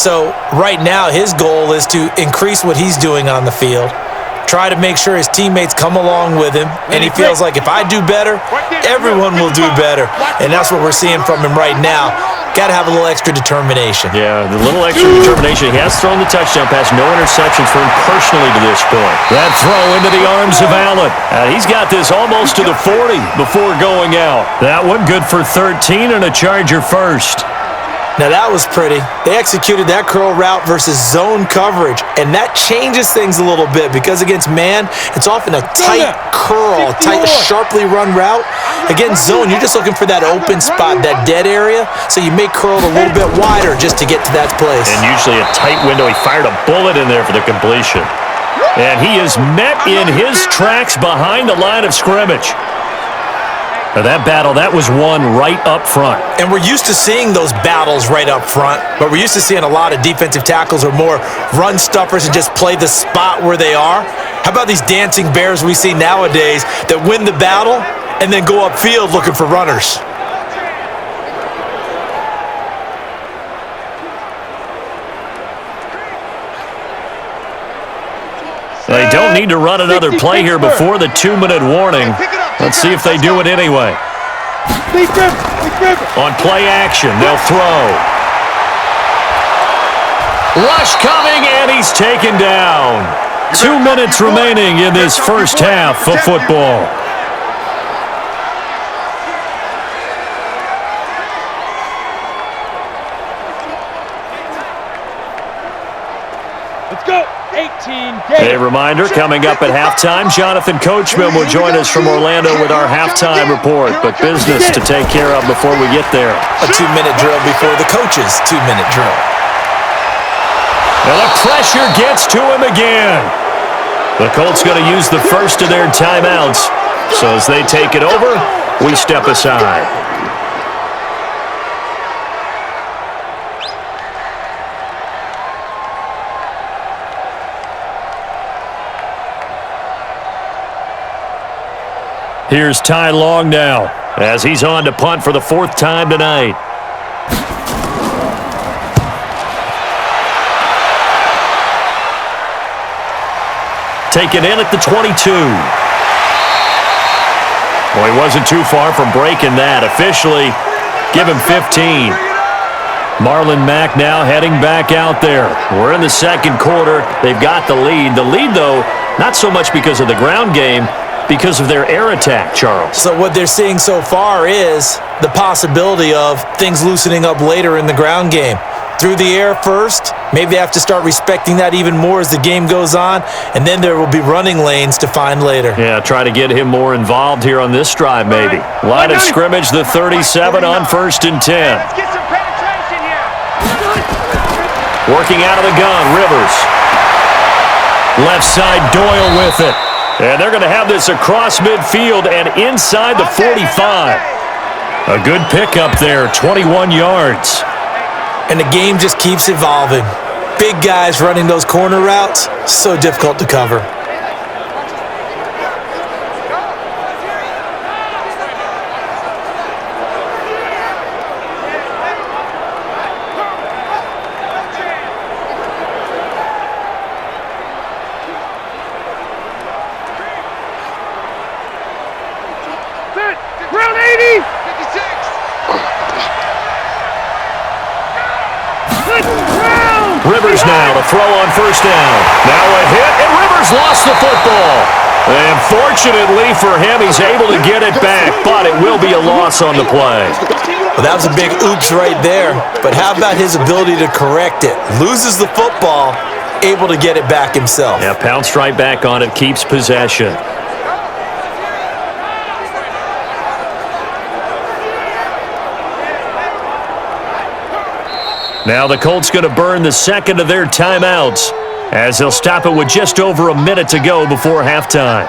So right now, his goal is to increase what he's doing on the field, try to make sure his teammates come along with him, and he feels like if I do better, everyone will do better. And that's what we're seeing from him right now. Got to have a little extra determination. Yeah, the little extra determination. He has thrown the touchdown pass. No interceptions for him personally to this point. That throw into the arms of Allen. He's got this almost to the 40 before going out. That one good for 13 and a Charger first. Now that was pretty. They executed that curl route versus zone coverage, and that changes things a little bit because against man, it's often a tight curl, tight, sharply run route. Against zone, you're just looking for that open spot, that dead area, so you may curl it a little bit wider just to get to that place. And usually a tight window. He fired a bullet in there for the completion. And he is met in his tracks behind the line of scrimmage. That battle, that was won right up front. And we're used to seeing those battles right up front, but we're used to seeing a lot of defensive tackles or more run stuffers and just play the spot where they are. How about these dancing bears we see nowadays that win the battle and then go upfield looking for runners? They don't need to run another play here before the 2-minute warning. Let's see if they do it anyway. On play action, they'll throw. Rush coming, and he's taken down. 2 minutes remaining in this first half of football. Let's go. 18 A reminder, coming up at halftime, Jonathan Coachman will join us from Orlando with our halftime report, but business to take care of before we get there. A 2-minute drill before the coach's 2-minute drill. Now the pressure gets to him again. The Colts going to use the first of their timeouts, so as they take it over, we step aside. Here's Ty Long now, as he's on to punt for the 4th time tonight. taken in at the 22. Well, he wasn't too far from breaking that. Officially, give him 15. Marlon Mack now heading back out there. We're in the second quarter. They've got the lead. The lead, though, not so much because of the ground game, because of their air attack, Charles. So what they're seeing so far is the possibility of things loosening up later in the ground game. Through the air first, maybe they have to start respecting that even more as the game goes on, and then there will be running lanes to find later. Yeah, try to get him more involved here on this drive, maybe. Line of scrimmage, the 37 on 1st and 10. Let's get some penetration here. Working out of the gun, Rivers. Left side, Doyle with it. And they're going to have this across midfield and inside the 45. A good pickup there, 21 yards. And the game just keeps evolving. Big guys running those corner routes, so difficult to cover. Round 80. 56. Rivers now to throw on 1st down. Now a hit, and Rivers lost the football. And fortunately for him, he's able to get it back, but it will be a loss on the play. Well, that was a big oops right there, but how about his ability to correct it? Loses the football, able to get it back himself. Yeah, pounced right back on it, keeps possession. Now the Colts going to burn the second of their timeouts as they'll stop it with just over a minute to go before halftime.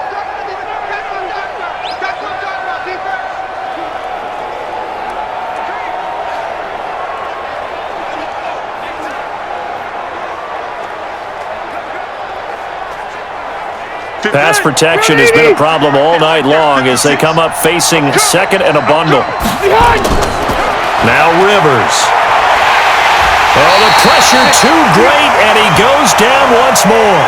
Pass protection has been a problem all night long as they come up facing second and a bundle. Now Rivers. Oh, the pressure too great, and he goes down once more.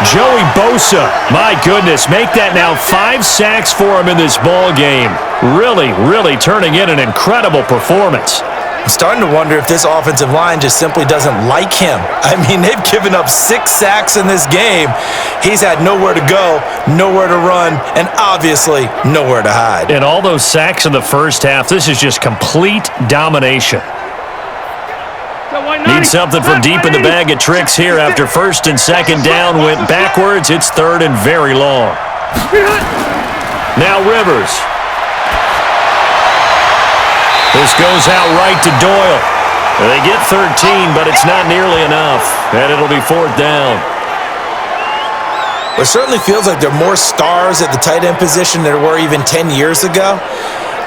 Joey Bosa, my goodness, make that now 5 sacks for him in this ball game. Really turning in an incredible performance. I'm starting to wonder if this offensive line just simply doesn't like him. I mean, they've given up 6 sacks in this game. He's had nowhere to go, nowhere to run, and obviously nowhere to hide. And all those sacks in the first half, this is just complete domination. Need something from deep in the bag of tricks here after 1st and 2nd down went backwards. It's 3rd and very long. Now Rivers. This goes out right to Doyle. They get 13, but it's not nearly enough, and it'll be 4th down. It certainly feels like there are more stars at the tight end position than there were even 10 years ago.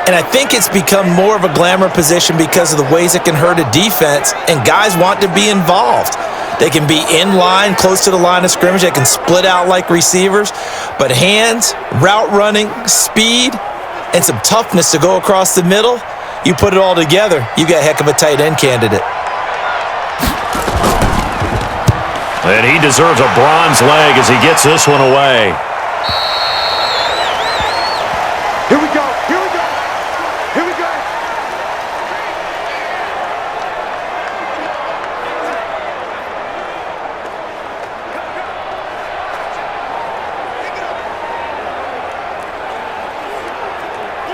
And I think it's become more of a glamour position because of the ways it can hurt a defense, and guys want to be involved. They can be in line, close to the line of scrimmage. They can split out like receivers. But hands, route running, speed, and some toughness to go across the middle, you put it all together, you got a heck of a tight end candidate. And he deserves a bronze leg as he gets this one away. Here we go. Here we go. Here we go.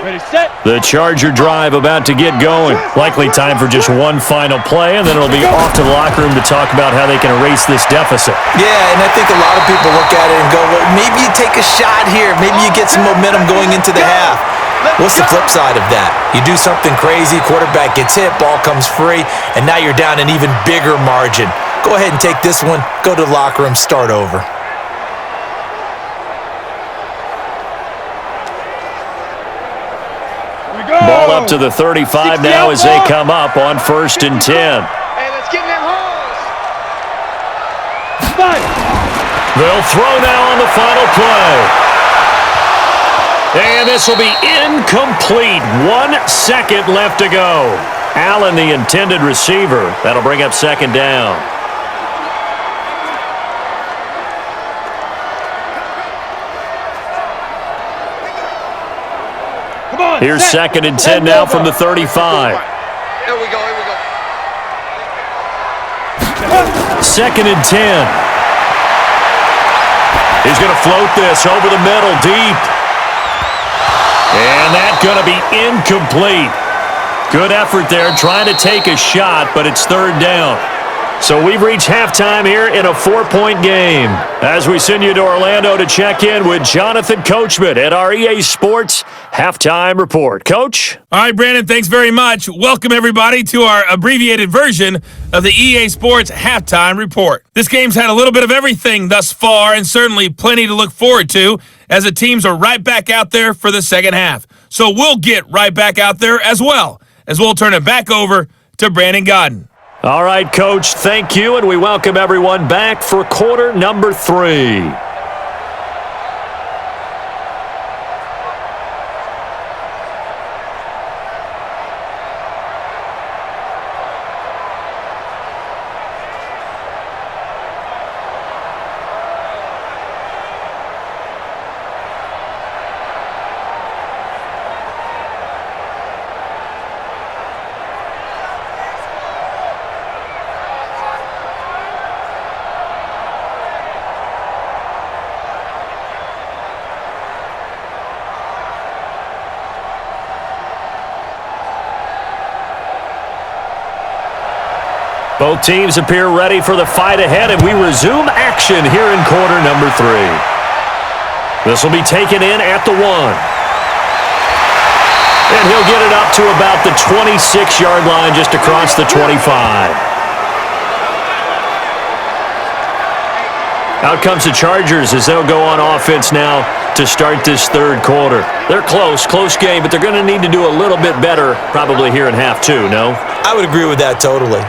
Ready, set. The Charger drive about to get going. Likely time for just one final play, and then it'll be off to the locker room to talk about how they can erase this deficit. Yeah, and I think a lot of people look at it and go, well, maybe you take a shot here. Maybe you get some momentum going into the half. What's the flip side of that? You do something crazy, quarterback gets hit, ball comes free, and now you're down an even bigger margin. Go ahead and take this one, go to the locker room, start over. Ball up to the 35 now as they come up on 1st and 10. Hey, let's get in them holes. They'll throw now on the final play. And this will be incomplete. 1 second left to go. Allen, the intended receiver. That'll bring up 2nd down. Here's second and 10 now from the 35. Here we go. Second and 10. He's going to float this over the middle, deep. And that's going to be incomplete. Good effort there, trying to take a shot, but it's third down. So we've reached halftime here in a 4-point game. As we send you to Orlando to check in with Jonathan Coachman at our EA Sports Halftime Report. Coach? All right, Brandon, thanks very much. Welcome, everybody, to our abbreviated version of the EA Sports Halftime Report. This game's had a little bit of everything thus far, and certainly plenty to look forward to, as the teams are right back out there for the second half. So we'll get right back out there as well, as we'll turn it back over to Brandon Godden. All right, Coach, thank you, and we welcome everyone back for quarter number 3. Both teams appear ready for the fight ahead, and we resume action here in quarter number 3. This will be taken in at the 1. And he'll get it up to about the 26-yard line, just across the 25. Out comes the Chargers as they'll go on offense now to start this third quarter. They're close game, but they're going to need to do a little bit better probably here in half 2, no? I would agree with that totally.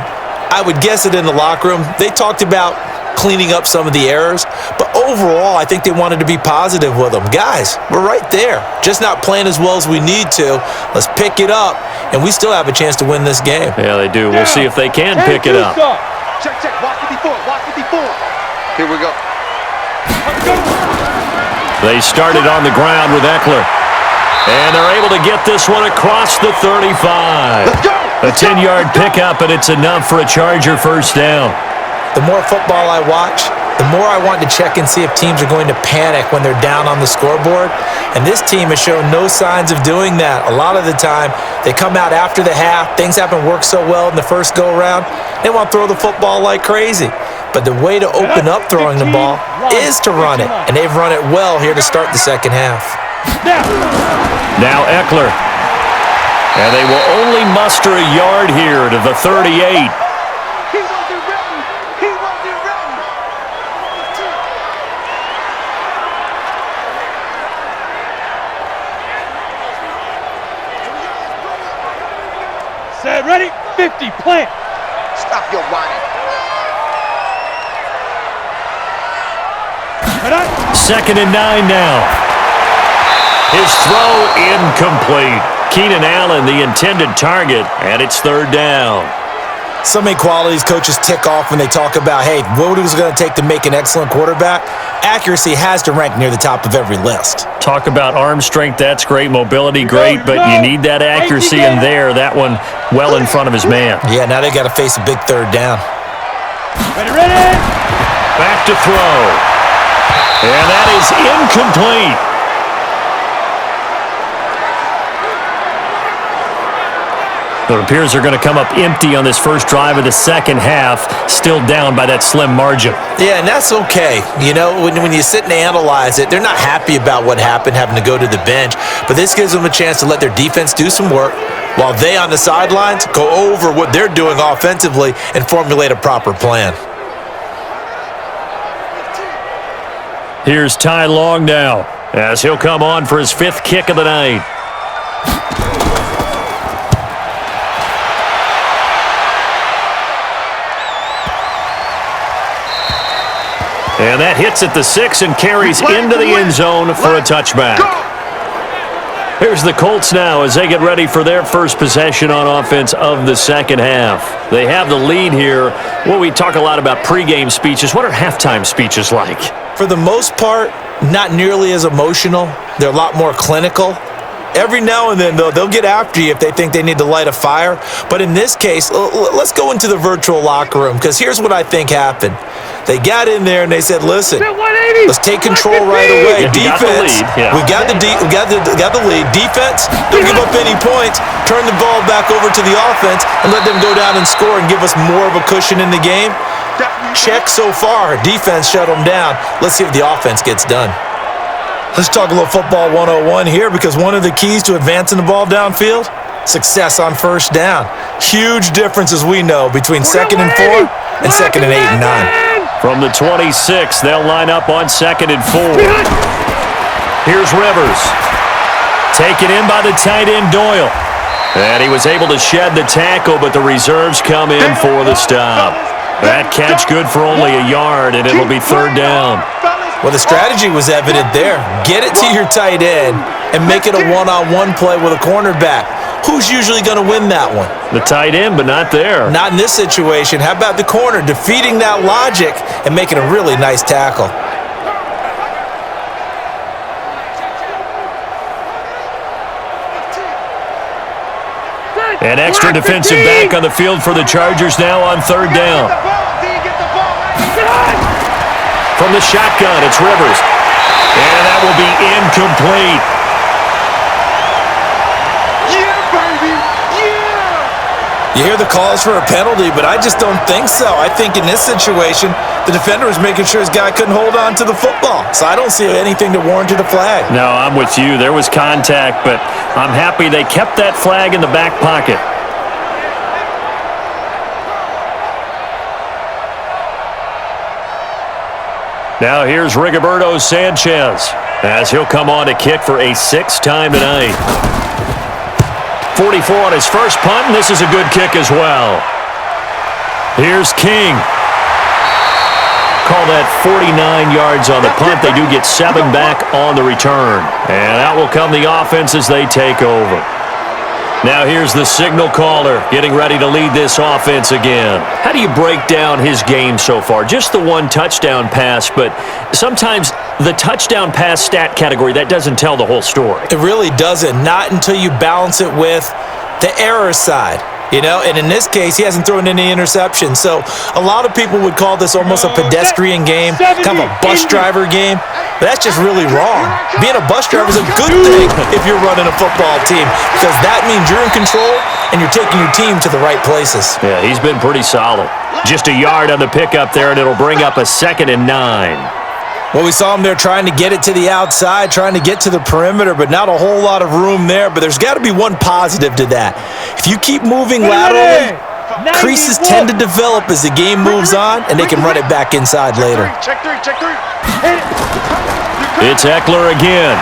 I would guess it in the locker room. They talked about cleaning up some of the errors, but overall, I think they wanted to be positive with them. Guys, we're right there. Just not playing as well as we need to. Let's pick it up, and we still have a chance to win this game. Yeah, they do. We'll see if they can pick it up. Check, watch 54, watch 54. Here we go. They started on the ground with Eckler. And they're able to get this one across the 35. Let's go! A 10-yard pickup, and it's enough for a Charger first down. The more football I watch, the more I want to check and see if teams are going to panic when they're down on the scoreboard. And this team has shown no signs of doing that. A lot of the time, they come out after the half. Things haven't worked so well in the first go-around. They want to throw the football like crazy. But the way to open up throwing the ball is to run it. And they've run it well here to start the second half. Now Eckler. And they will only muster a yard here to the 38. He wasn't ready. He wasn't ready. Set, ready, 50, plant. Stop your whining. Second and 9 now. His throw incomplete. Keenan Allen, the intended target, and it's third down. So many qualities coaches tick off when they talk about, hey, what is it going to take to make an excellent quarterback? Accuracy has to rank near the top of every list. Talk about arm strength, that's great. Mobility, great, but you need that accuracy in there. That one well in front of his man. Yeah, now they got to face a big third down. Ready. Back to throw. And that is incomplete. It appears they're going to come up empty on this first drive of the second half, still down by that slim margin. Yeah, and that's okay. You know, when you sit and analyze it, they're not happy about what happened, having to go to the bench. But this gives them a chance to let their defense do some work while they on the sidelines go over what they're doing offensively and formulate a proper plan. Here's Ty Long now, as he'll come on for his 5th kick of the night. And that hits at the 6 and carries into the end zone for a touchback. Here's the Colts now as they get ready for their first possession on offense of the second half. They have the lead here. Well, we talk a lot about pregame speeches. What are halftime speeches like? For the most part, not nearly as emotional. They're a lot more clinical. Every now and then, though, they'll get after you if they think they need to light a fire. But in this case, let's go into the virtual locker room, because here's what I think happened. They got in there and they said, listen, let's take control right away. Defense, we got the lead. Defense, don't give up any points. Turn the ball back over to the offense and let them go down and score and give us more of a cushion in the game. Check so far. Defense shut them down. Let's see if the offense gets done. Let's talk a little football 101 here, because one of the keys to advancing the ball downfield, success on first down. Huge difference, as we know, between 2nd and 4 and 2nd and 8 and 9. From the 26, they'll line up on 2nd and 4. Here's Rivers. Taken in by the tight end Doyle. And he was able to shed the tackle, but the reserves come in for the stop. That catch good for only a yard, and it'll be 3rd down. Well, the strategy was evident there. Get it to your tight end and make it a one-on-one play with a cornerback. Who's usually going to win that one? The tight end, but not there. Not in this situation. How about the corner defeating that logic and making a really nice tackle? An extra defensive back on the field for the Chargers now on 3rd down. From the shotgun, it's Rivers. And that will be incomplete. Yeah, baby! Yeah! You hear the calls for a penalty, but I just don't think so. I think in this situation, the defender was making sure his guy couldn't hold on to the football. So I don't see anything that warranted a flag. No, I'm with you. There was contact, but I'm happy they kept that flag in the back pocket. Now here's Rigoberto Sanchez as he'll come on to kick for a 6th time tonight. 44 on his first punt, and this is a good kick as well. Here's King. Call that 49 yards on the punt. They do get 7 back on the return. And out will come the offense as they take over. Now here's the signal caller getting ready to lead this offense again. How do you break down his game so far? Just the 1 touchdown pass, but sometimes the touchdown pass stat category, that doesn't tell the whole story. It really doesn't. Not until you balance it with the error side. You know, and in this case, he hasn't thrown any interceptions. So a lot of people would call this almost a pedestrian game, kind of a bus driver game. But that's just really wrong. Being a bus driver is a good thing if you're running a football team, because that means you're in control and you're taking your team to the right places. Yeah, he's been pretty solid. Just a yard on the pickup there, and it'll bring up a 2nd and 9. Well, we saw him there trying to get it to the outside, trying to get to the perimeter, but not a whole lot of room there. But there's got to be one positive to that. If you keep moving laterally, creases tend to develop as the game moves on, and they can run it back inside later. Check three. It's Eckler again.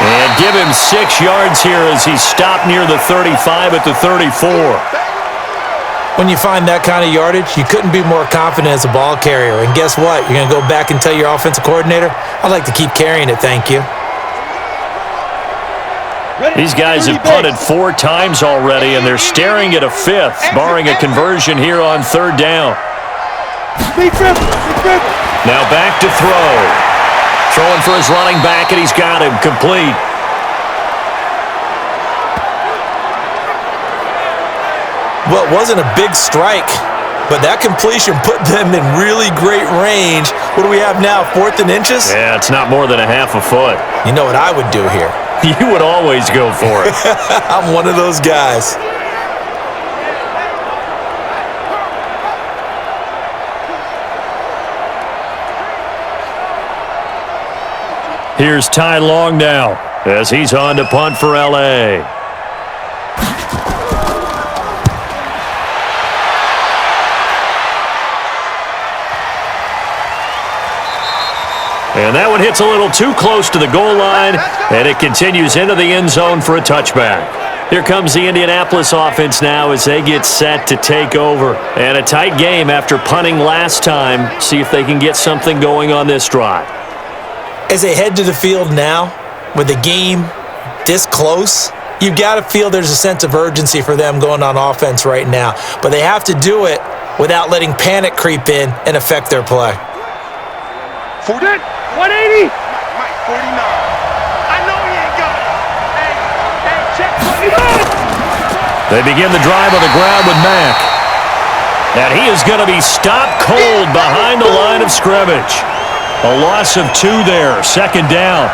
And give him 6 yards here as he stopped near the 35 at the 34. When you find that kind of yardage, you couldn't be more confident as a ball carrier. And guess what? You're going to go back and tell your offensive coordinator, I'd like to keep carrying it, thank you. These guys have punted 4 times already, and they're staring at a 5th, barring a conversion here on 3rd down. Now back to throw. Throwing for his running back, and he's got him complete. Well, it wasn't a big strike, but that completion put them in really great range. What do we have now, 4th and inches? Yeah, it's not more than a half a foot. You know what I would do here? You would always go for it. I'm one of those guys. Here's Ty Long now as he's on to punt for L.A. And that one hits a little too close to the goal line, and it continues into the end zone for a touchback. Here comes the Indianapolis offense now as they get set to take over. And a tight game after punting last time. See if they can get something going on this drive. As they head to the field now, with the game this close, you've got to feel there's a sense of urgency for them going on offense right now. But they have to do it without letting panic creep in and affect their play. 180. Mike, 49. I know he ain't got it. They begin the drive on the ground with Mack. And he is going to be stopped cold behind the line of scrimmage. A loss of 2 there, second down.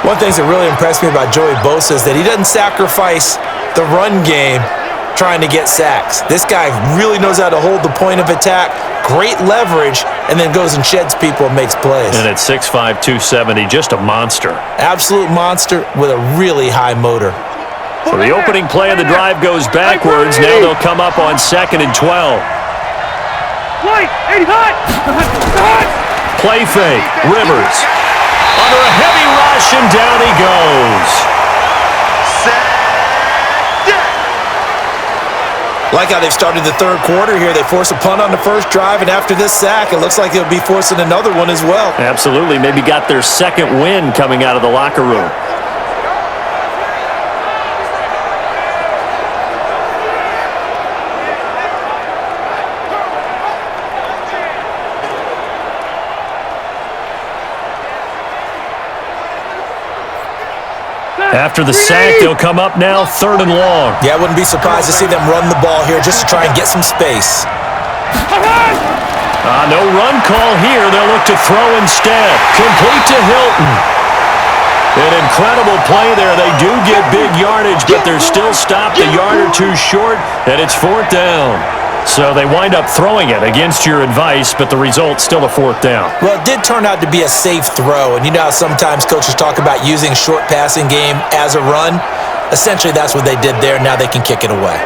One thing that really impressed me about Joey Bosa is that he doesn't sacrifice the run game trying to get sacks. This guy really knows how to hold the point of attack, great leverage, and then goes and sheds people and makes plays. And at 6'5", 270, just a monster. Absolute monster with a really high motor. So the opening play of the drive goes backwards. Now they'll come up on 2nd and 12. Play fake. Rivers. Under a heavy rush, and down he goes. Like how they've started the third quarter here. They force a punt on the first drive, and after this sack, it looks like they'll be forcing another one as well. Absolutely. Maybe got their second win coming out of the locker room. After the sack, they'll come up now 3rd and long. Yeah, I wouldn't be surprised to see them run the ball here just to try and get some space. No run call here. They'll look to throw instead. Complete to Hilton. An incredible play there. They do get big yardage, but they're still stopped a yard or two short, and it's 4th down. So they wind up throwing it against your advice, but the result's still a 4th down. Well, it did turn out to be a safe throw, and you know how sometimes coaches talk about using short passing game as a run? Essentially, that's what they did there. Now they can kick it away.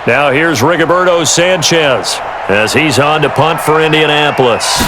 Now here's Rigoberto Sanchez as he's on to punt for Indianapolis.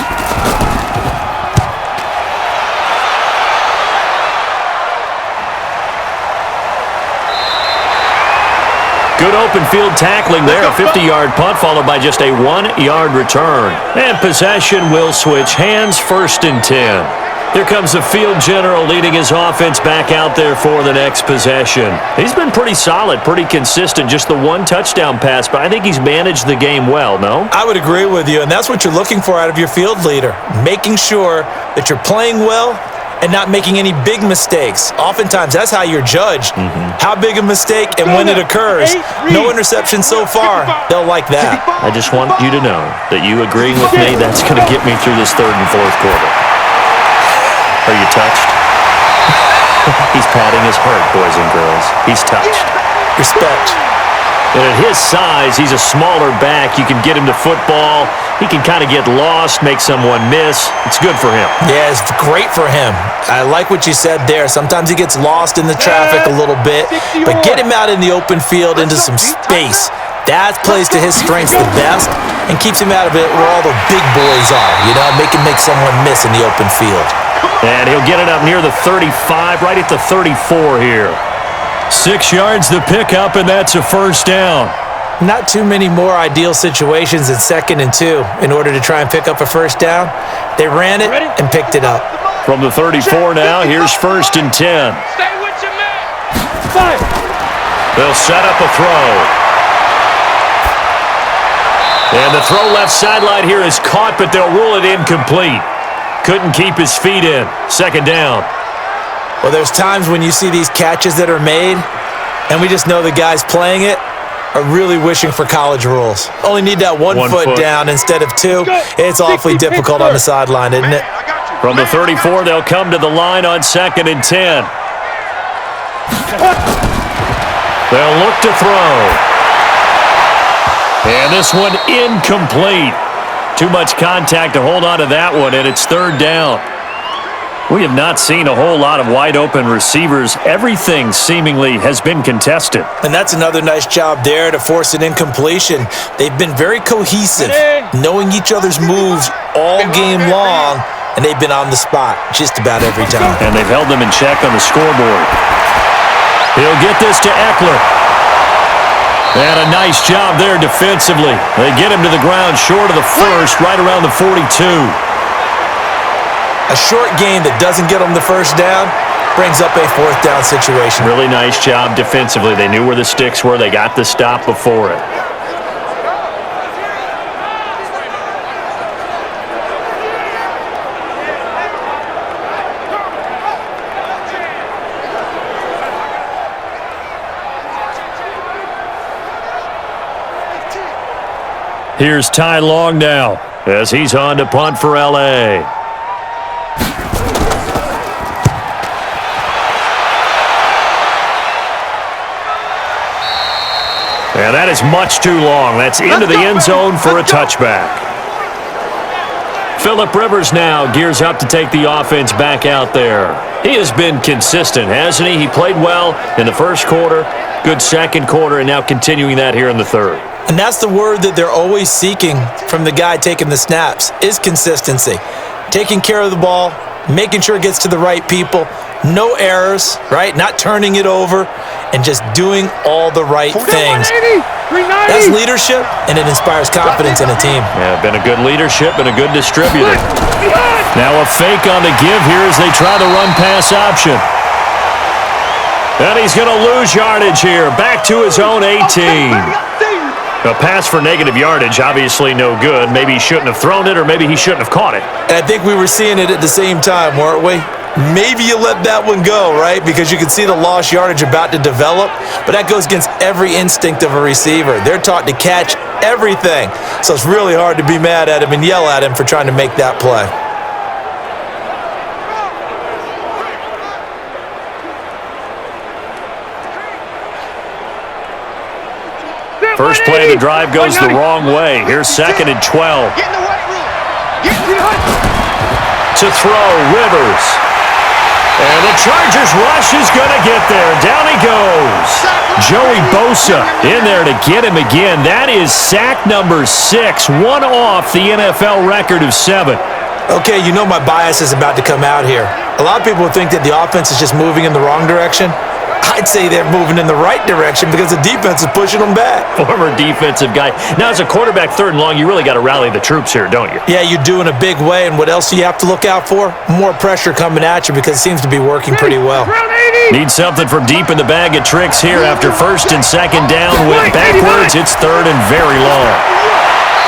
Good open field tackling there. A 50-yard punt followed by just a 1-yard return. And possession will switch hands, 1st and 10. Here comes the field general leading his offense back out there for the next possession. He's been pretty solid, pretty consistent. Just the 1 touchdown pass, but I think he's managed the game well, no? I would agree with you, and that's what you're looking for out of your field leader. Making sure that you're playing well and not making any big mistakes. Oftentimes, that's how you're judged. How big a mistake and when it occurs. No interception so far. They'll like that. I just want you to know that you agreeing with me, that's going to get me through this 3rd and 4th quarter. Are you touched? He's patting his heart, boys and girls. He's touched. Respect. And at his size, he's a smaller back. You can get him to football. He can kind of get lost, make someone miss. It's good for him. Yeah, it's great for him. I like what you said there. Sometimes he gets lost in the traffic a little bit, but get him out in the open field into some space. That plays to his strengths the best and keeps him out of it where all the big boys are, you know, make someone miss in the open field. And he'll get it up near the 35, right at the 34 here. 6 yards the pickup, and that's a 1st down. Not too many more ideal situations at 2nd and 2 in order to try and pick up a 1st down. They ran it and picked it up. From the 34 now, here's 1st and 10. Stay with your man. They'll set up a throw. And the throw left sideline here is caught, but they'll rule it incomplete. Couldn't keep his feet in. 2nd down. Well, there's times when you see these catches that are made, and we just know the guys playing it are really wishing for college rules. Only need that one foot down instead of 2. It's awfully difficult on the sideline, isn't it? From the 34, they'll come to the line on 2nd and 10. They'll look to throw. And this one incomplete. Too much contact to hold on to that one, and it's 3rd down. We have not seen a whole lot of wide-open receivers. Everything seemingly has been contested. And that's another nice job there to force an incompletion. They've been very cohesive, knowing each other's moves all game long, and they've been on the spot just about every time. And they've held them in check on the scoreboard. He'll get this to Eckler. And a nice job there defensively. They get him to the ground short of the 1st, right around the 42. A short game that doesn't get them the 1st down brings up a 4th down situation. Really nice job defensively. They knew where the sticks were. They got the stop before it. Here's Ty Long now as he's on to punt for L.A. And that is much too long. That's into the end zone for a touchback. Phillip Rivers now gears up to take the offense back out there. He has been consistent, hasn't he? He played well in the first quarter, good second quarter, and now continuing that here in the third. And that's the word that they're always seeking from the guy taking the snaps, is consistency. Taking care of the ball, making sure it gets to the right people, no errors, right? Not turning it over, and just doing all the right things. That's leadership, and it inspires confidence in a team. Yeah, been a good leadership and a good distributor. Now a fake on the give here as they try the run-pass option. And he's going to lose yardage here, back to his own 18. A pass for negative yardage, obviously no good. Maybe he shouldn't have thrown it, or maybe he shouldn't have caught it. And I think we were seeing it at the same time, weren't we? Maybe you let that one go, right? Because you can see the lost yardage about to develop, but that goes against every instinct of a receiver. They're taught to catch everything, so it's really hard to be mad at him and yell at him for trying to make that play. First play of the drive goes the wrong way. Here's 2nd and 12. To throw, Rivers. And the Chargers rush is going to get there. Down he goes. Joey Bosa in there to get him again. That is sack number 6, one off the NFL record of 7. Okay, you know my bias is about to come out here. A lot of people think that the offense is just moving in the wrong direction. I'd say they're moving in the right direction because the defense is pushing them back. Former defensive guy. Now, as a quarterback, 3rd and long, you really got to rally the troops here, don't you? Yeah, you do in a big way. And what else do you have to look out for? More pressure coming at you because it seems to be working pretty well. Need something from deep in the bag of tricks here after 1st and 2nd down. Went backwards. It's 3rd and very long.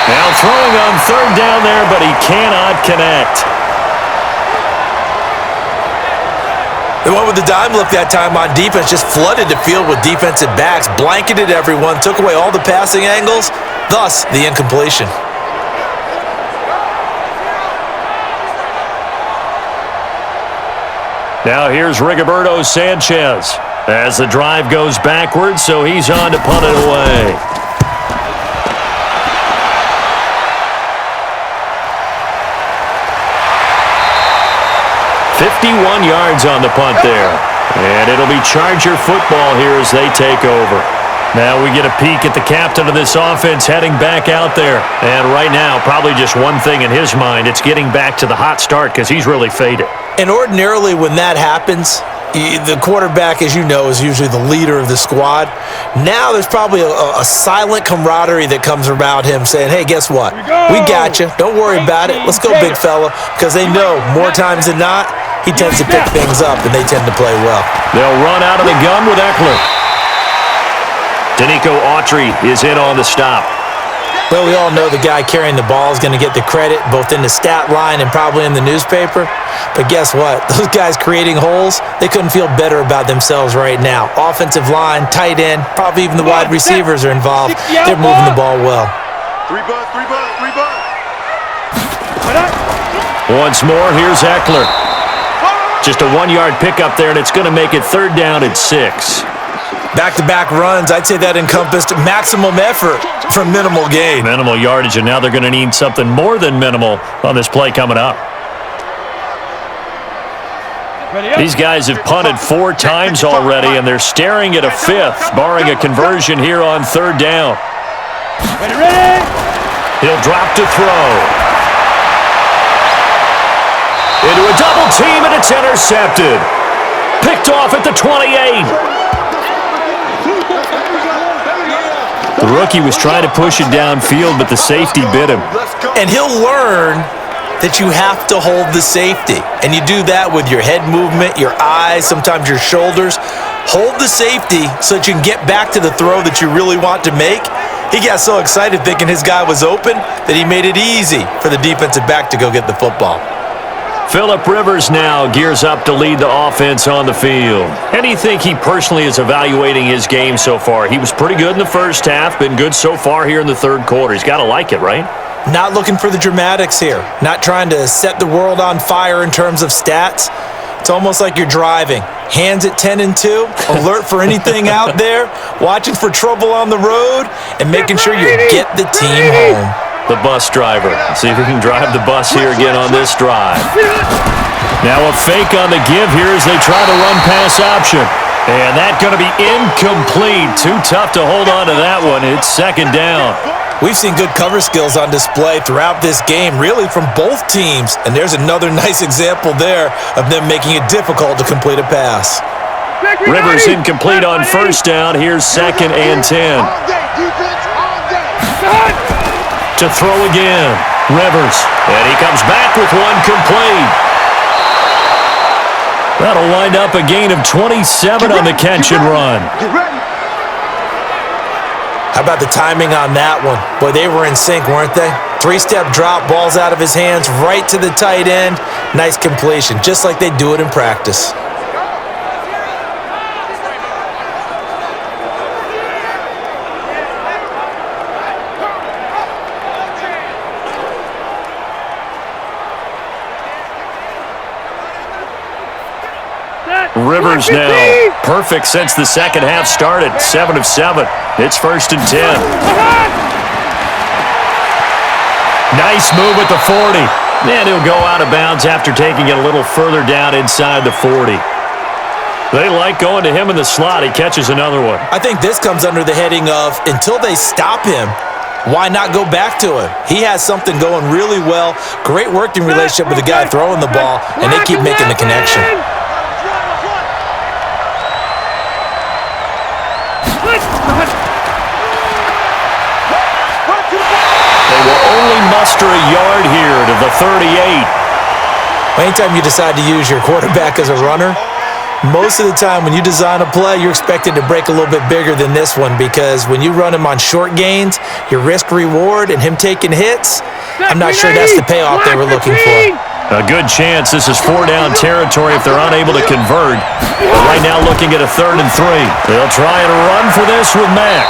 Now throwing on 3rd down there, but he cannot connect. The one with the dime look that time on defense just flooded the field with defensive backs, blanketed everyone, took away all the passing angles, thus the incompletion. Now here's Rigoberto Sanchez as the drive goes backwards, so he's on to punt it away. .51 yards on the punt there. And it'll be Charger football here as they take over. Now we get a peek at the captain of this offense heading back out there. And right now, probably just one thing in his mind. It's getting back to the hot start because he's really faded. And ordinarily when that happens, the quarterback, as you know, is usually the leader of the squad. Now there's probably a silent camaraderie that comes about him saying, hey, guess what? We got you. Don't worry about it. Let's go, big fella. Because they know more times than not, he tends to pick things up, and they tend to play well. They'll run out of the gun with Eckler. Danico Autry is in on the stop. Well, we all know the guy carrying the ball is going to get the credit both in the stat line and probably in the newspaper. But guess what? Those guys creating holes, they couldn't feel better about themselves right now. Offensive line, tight end, probably even the wide receivers are involved. They're moving the ball well. 3 bucks, 3 bucks, 3 bucks. Once more, here's Eckler. Just a 1-yard pickup there, and it's going to make it 3rd down and 6. Back-to-back runs, I'd say that encompassed maximum effort for minimal gain. Minimal yardage, and now they're going to need something more than minimal on this play coming up. These guys have punted 4 times already, and they're staring at a 5th, barring a conversion here on 3rd down. He'll drop to throw. Into a double team, and it's intercepted. Picked off at the 28. The rookie was trying to push it downfield, but the safety bit him. And he'll learn that you have to hold the safety. And you do that with your head movement, your eyes, sometimes your shoulders. Hold the safety so that you can get back to the throw that you really want to make. He got so excited thinking his guy was open that he made it easy for the defensive back to go get the football. Phillip Rivers now gears up to lead the offense on the field. How do you think he personally is evaluating his game so far? He was pretty good in the first half, been good so far here in the third quarter. He's got to like it, right? Not looking for the dramatics here. Not trying to set the world on fire in terms of stats. It's almost like you're driving. Hands at 10 and 2, alert for anything out there, watching for trouble on the road, and making sure you get the team home. The bus driver. See if he can drive the bus here again on this drive. Now a fake on the give here as they try to run pass option. And that's going to be incomplete. Too tough to hold on to that one. It's second down. We've seen good cover skills on display throughout this game, really from both teams. And there's another nice example there of them making it difficult to complete a pass. Rivers incomplete on first down. Here's second and 10. To throw again. Rivers. And he comes back with one complete. That'll wind up a gain of 27 on the catch and run. How about the timing on that one? Boy, they were in sync, weren't they? Three-step drop, balls out of his hands, right to the tight end. Nice completion, just like they do it in practice. Rivers now perfect since the second half started. 7 of 7. It's first and 10. Nice move at the 40. And he'll go out of bounds after taking it a little further down inside the 40. They like going to him in the slot. He catches another one. I think this comes under the heading of until they stop him, why not go back to him? He has something going really well. Great working relationship with the guy throwing the ball, and they keep making the connection. They will only muster a yard here to the 38. Anytime you decide to use your quarterback as a runner, most of the time when you design a play, you're expected to break a little bit bigger than this one, because when you run him on short gains, your risk-reward and him taking hits, I'm not sure that's the payoff they were looking for. A good chance this is 4-down territory if they're unable to convert. Right now looking at a 3rd and 3. They'll try and run for this with Mack.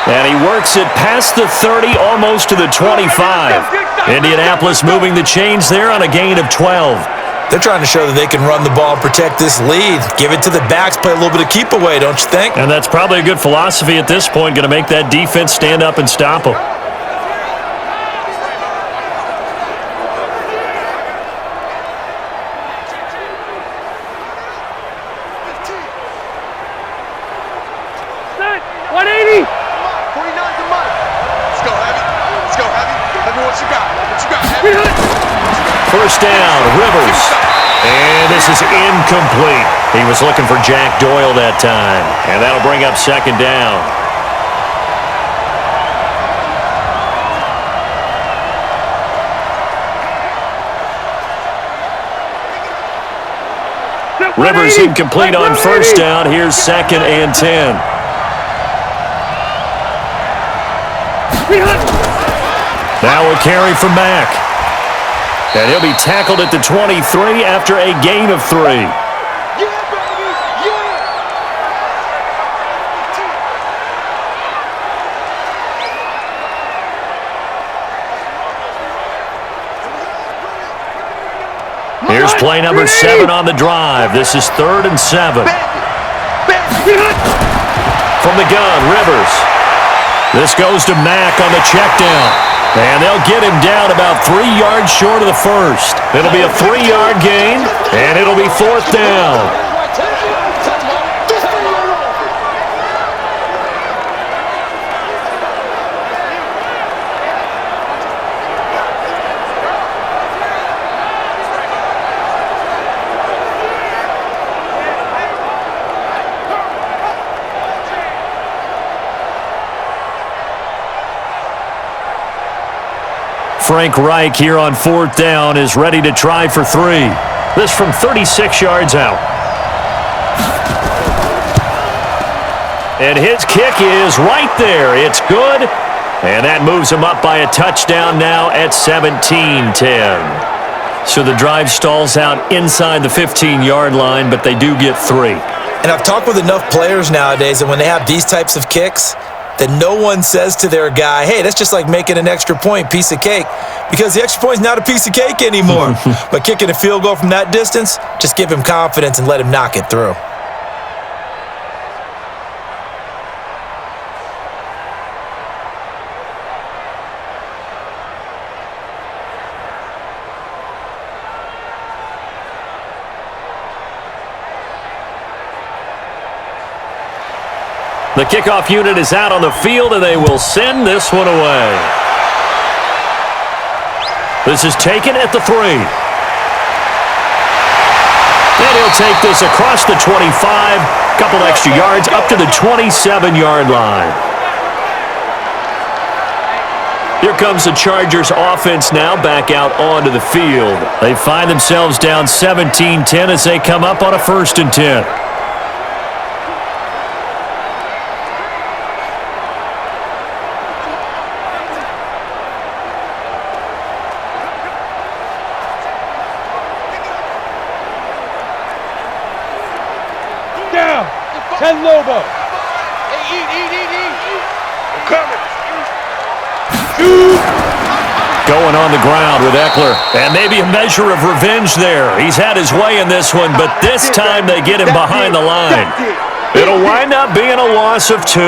And he works it past the 30, almost to the 25. Indianapolis moving the chains there on a gain of 12. They're trying to show that they can run the ball and protect this lead. Give it to the backs, play a little bit of keep away, don't you think? And that's probably a good philosophy at this point, going to make that defense stand up and stop them. First down, Rivers. And this is incomplete. He was looking for Jack Doyle that time. And that'll bring up second down. Rivers incomplete on first down. Here's second and 10. Now a carry from Mack. And he'll be tackled at the 23 after a gain of 3. Here's play number 7 on the drive. This is 3rd and 7. From the gun, Rivers. This goes to Mack on the check down. And they'll get him down about 3 yards short of the first. It'll be a 3-yard gain, and it'll be 4th down. Frank Reich here on 4th down is ready to try for 3. This from 36 yards out. And his kick is right there. It's good. And that moves him up by a touchdown now at 17-10. So the drive stalls out inside the 15-yard line, but they do get 3. And I've talked with enough players nowadays that when they have these types of kicks, that no one says to their guy, hey, that's just like making an extra point, piece of cake, because the extra point is not a piece of cake anymore. But kicking a field goal from that distance, just give him confidence and let him knock it through. The kickoff unit is out on the field, and they will send this one away. This is taken at the 3. And he'll take this across the 25, couple extra yards up to the 27-yard line. Here comes the Chargers offense now back out onto the field. They find themselves down 17-10 as they come up on a 1st and 10. Ten Lobo. Hey, eat. I'm coming. Going on the ground with Eckler. And maybe a measure of revenge there. He's had his way in this one, but this time they get him behind the line. It'll wind up being a loss of 2.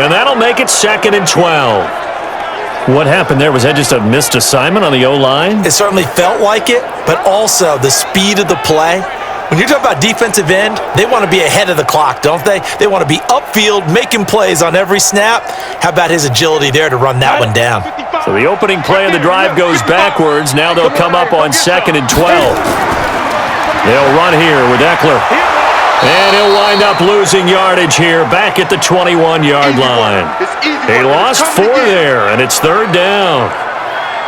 And that'll make it 2nd and 12. What happened there? Was that just a missed assignment on the O-line? It certainly felt like it, but also the speed of the play. When you're talking about defensive end, they want to be ahead of the clock, don't they? They want to be upfield, making plays on every snap. How about his agility there to run that one down? So the opening play of the drive goes backwards. Now they'll come up on 2nd and 12. They'll run here with Eckler. And he'll wind up losing yardage here back at the 21-yard line. He lost 4 there, and it's 3rd down.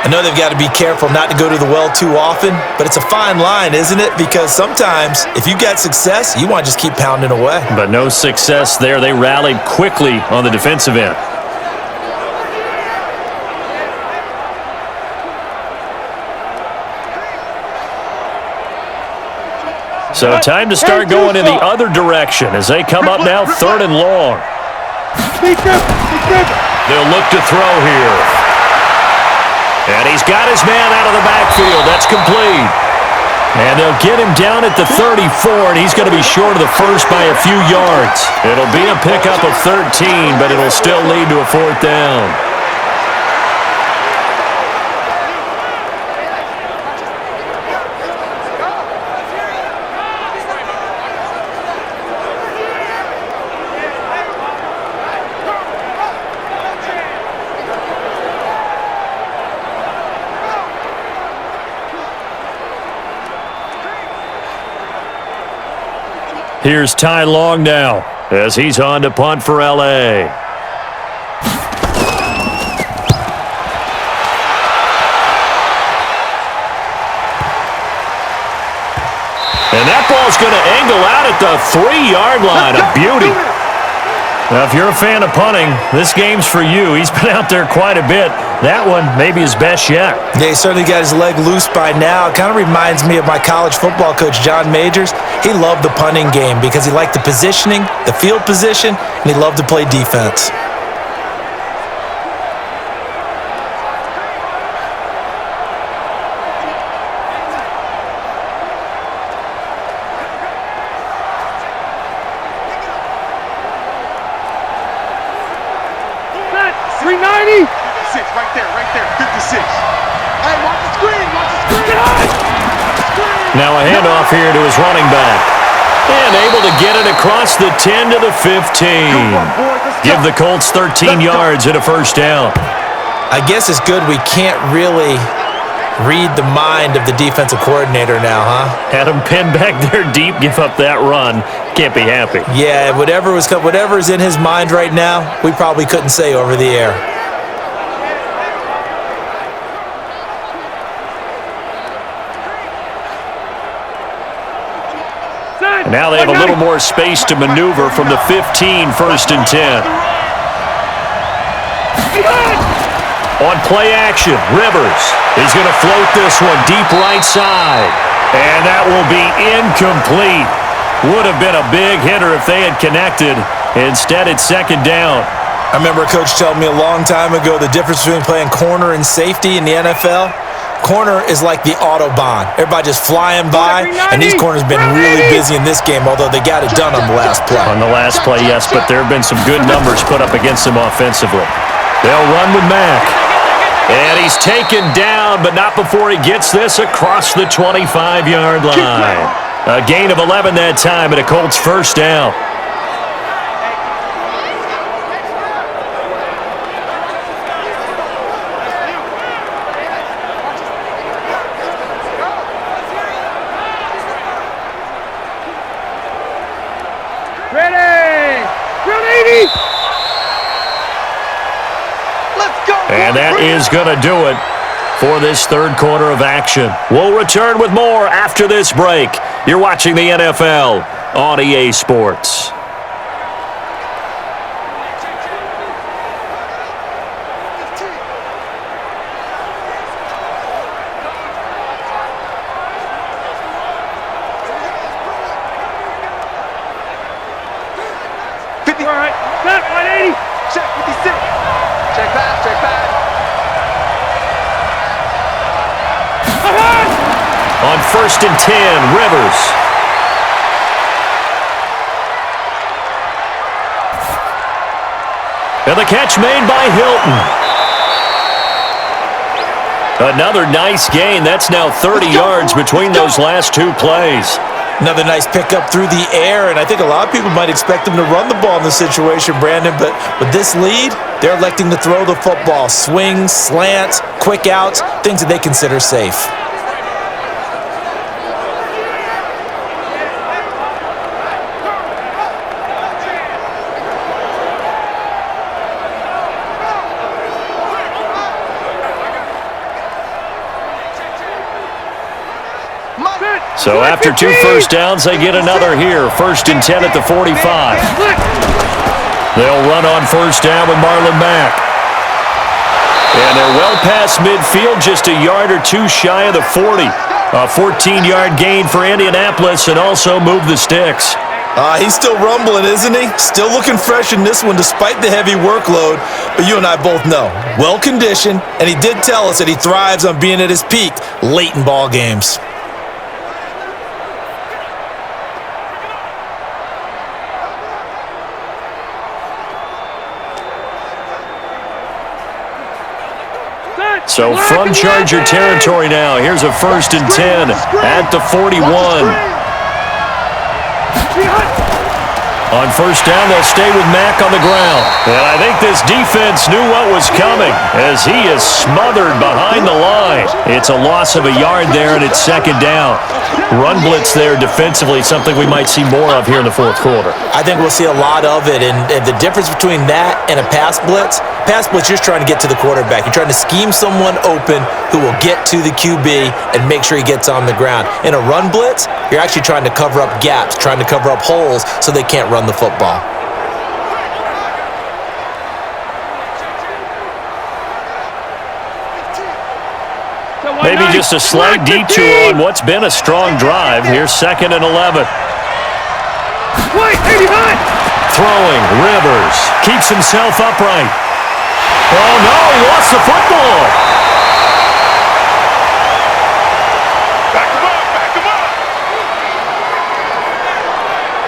I know they've got to be careful not to go to the well too often, but it's a fine line, isn't it? Because sometimes if you got success, you want to just keep pounding away. But no success there. They rallied quickly on the defensive end. So time to start going in the other direction as they come up now 3rd and long. They'll look to throw here. And he's got his man out of the backfield. That's complete. And they'll get him down at the 34, and he's going to be short of the first by a few yards. It'll be a pickup of 13, but it'll still lead to a 4th down. Here's Ty Long now as he's on to punt for L.A. And that ball's going to angle out at the 3-yard line. A beauty. Now, if you're a fan of punting, this game's for you. He's been out there quite a bit. That one maybe his best yet. Yeah, he certainly got his leg loose by now. It kind of reminds me of my college football coach, John Majors. He loved the punting game because he liked the positioning, the field position, and he loved to play defense. Now a handoff here to his running back. And able to get it across the 10 to the 15. Give the Colts 13 yards and a 1st down. I guess it's good we can't really read the mind of the defensive coordinator now, huh? Had him pinned back there deep, give up that run. Can't be happy. Yeah, whatever's in his mind right now, we probably couldn't say over the air. Now they have a little more space to maneuver from the 15, 1st and 10. On play action, Rivers. He's going to float this one deep right side. And that will be incomplete. Would have been a big hitter if they had connected. Instead, it's second down. I remember a coach telling me a long time ago the difference between playing corner and safety in the NFL. Corner is like the Autobahn. Everybody just flying by, and these corners been really busy in this game, although they got it done on the last play. On the last play, yes, but there have been some good numbers put up against them offensively. They'll run with Mack. And he's taken down, but not before he gets this across the 25-yard line. A gain of 11 that time, and a Colts first down. Ready! Ready! And that is going to do it for this third quarter of action. We'll return with more after this break. You're watching the NFL on EA Sports. All right, set 180. Check 56. Check pass, check pass. On 1st and 10, Rivers. And the catch made by Hilton. Another nice gain. That's now 30 yards between those last two plays. Another nice pickup through the air, and I think a lot of people might expect them to run the ball in this situation, Brandon, but with this lead, they're electing to throw the football. Swings, slants, quick outs, things that they consider safe. So after 2 first downs, they get another here. 1st and 10 at the 45. They'll run on 1st down with Marlon Mack. And they're well past midfield, just a yard or two shy of the 40. A 14-yard gain for Indianapolis, and also move the sticks. He's still rumbling, isn't he? Still looking fresh in this one despite the heavy workload. But you and I both know, well-conditioned, and he did tell us that he thrives on being at his peak late in ball games. So from Charger territory now, here's a 1st and 10 at the 41. On 1st down, they'll stay with Mack on the ground. And I think this defense knew what was coming as he is smothered behind the line. It's a loss of a yard there, and it's 2nd down. Run blitz there defensively, something we might see more of here in the 4th quarter. I think we'll see a lot of it, and the difference between that and a pass blitz, you're just trying to get to the quarterback. You're trying to scheme someone open who will get to the QB and make sure he gets on the ground. In a run blitz, you're actually trying to cover up gaps, trying to cover up holes so they can't run the football. Maybe just a slight detour on what's been a strong drive. Here's 2nd and 11. Throwing, Rivers. Keeps himself upright. Oh, no, he lost the football. Back him up.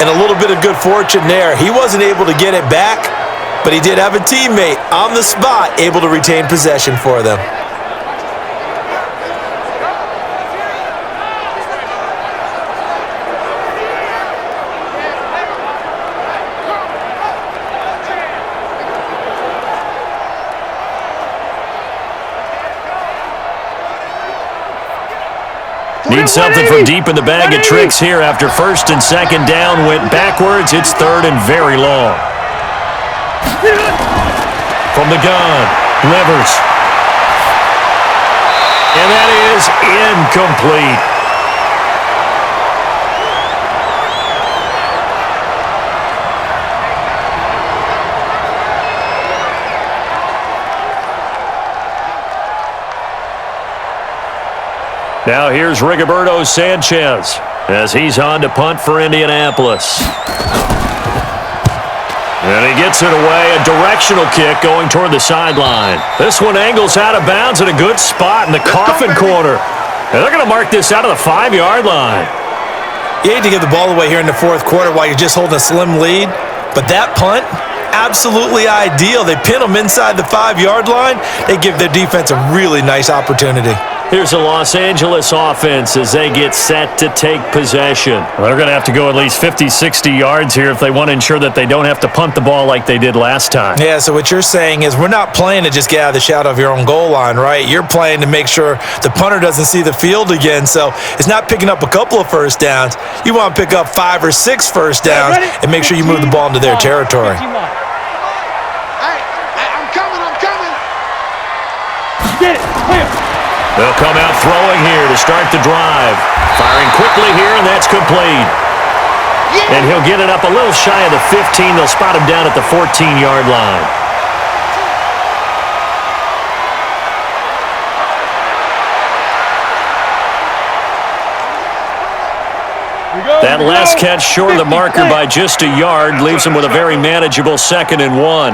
And a little bit of good fortune there. He wasn't able to get it back, but he did have a teammate on the spot able to retain possession for them. Need something from deep in the bag of tricks here after 1st and 2nd down. Went backwards. It's 3rd and very long. From the gun, Rivers. And that is incomplete. Now here's Rigoberto Sanchez as he's on to punt for Indianapolis. And he gets it away, a directional kick going toward the sideline. This one angles out of bounds in a good spot in the coffin corner. And they're going to mark this out of the 5-yard line. You hate to give the ball away here in the fourth quarter while you're just holding a slim lead, but that punt, absolutely ideal. They pin them inside the 5-yard line. They give their defense a really nice opportunity. Here's the Los Angeles offense as they get set to take possession. Well, they're going to have to go at least 50, 60 yards here if they want to ensure that they don't have to punt the ball like they did last time. Yeah, so what you're saying is we're not playing to just get out of the shadow of your own goal line, right? You're playing to make sure the punter doesn't see the field again. So it's not picking up a couple of first downs. You want to pick up 5 or 6 first downs and make sure you move the ball into their territory. Get it. Clear. They'll come out throwing here to start the drive. Firing quickly here, and that's complete. And he'll get it up a little shy of the 15. They'll spot him down at the 14-yard line. That last catch short of the marker by just a yard leaves him with a very manageable 2nd and 1.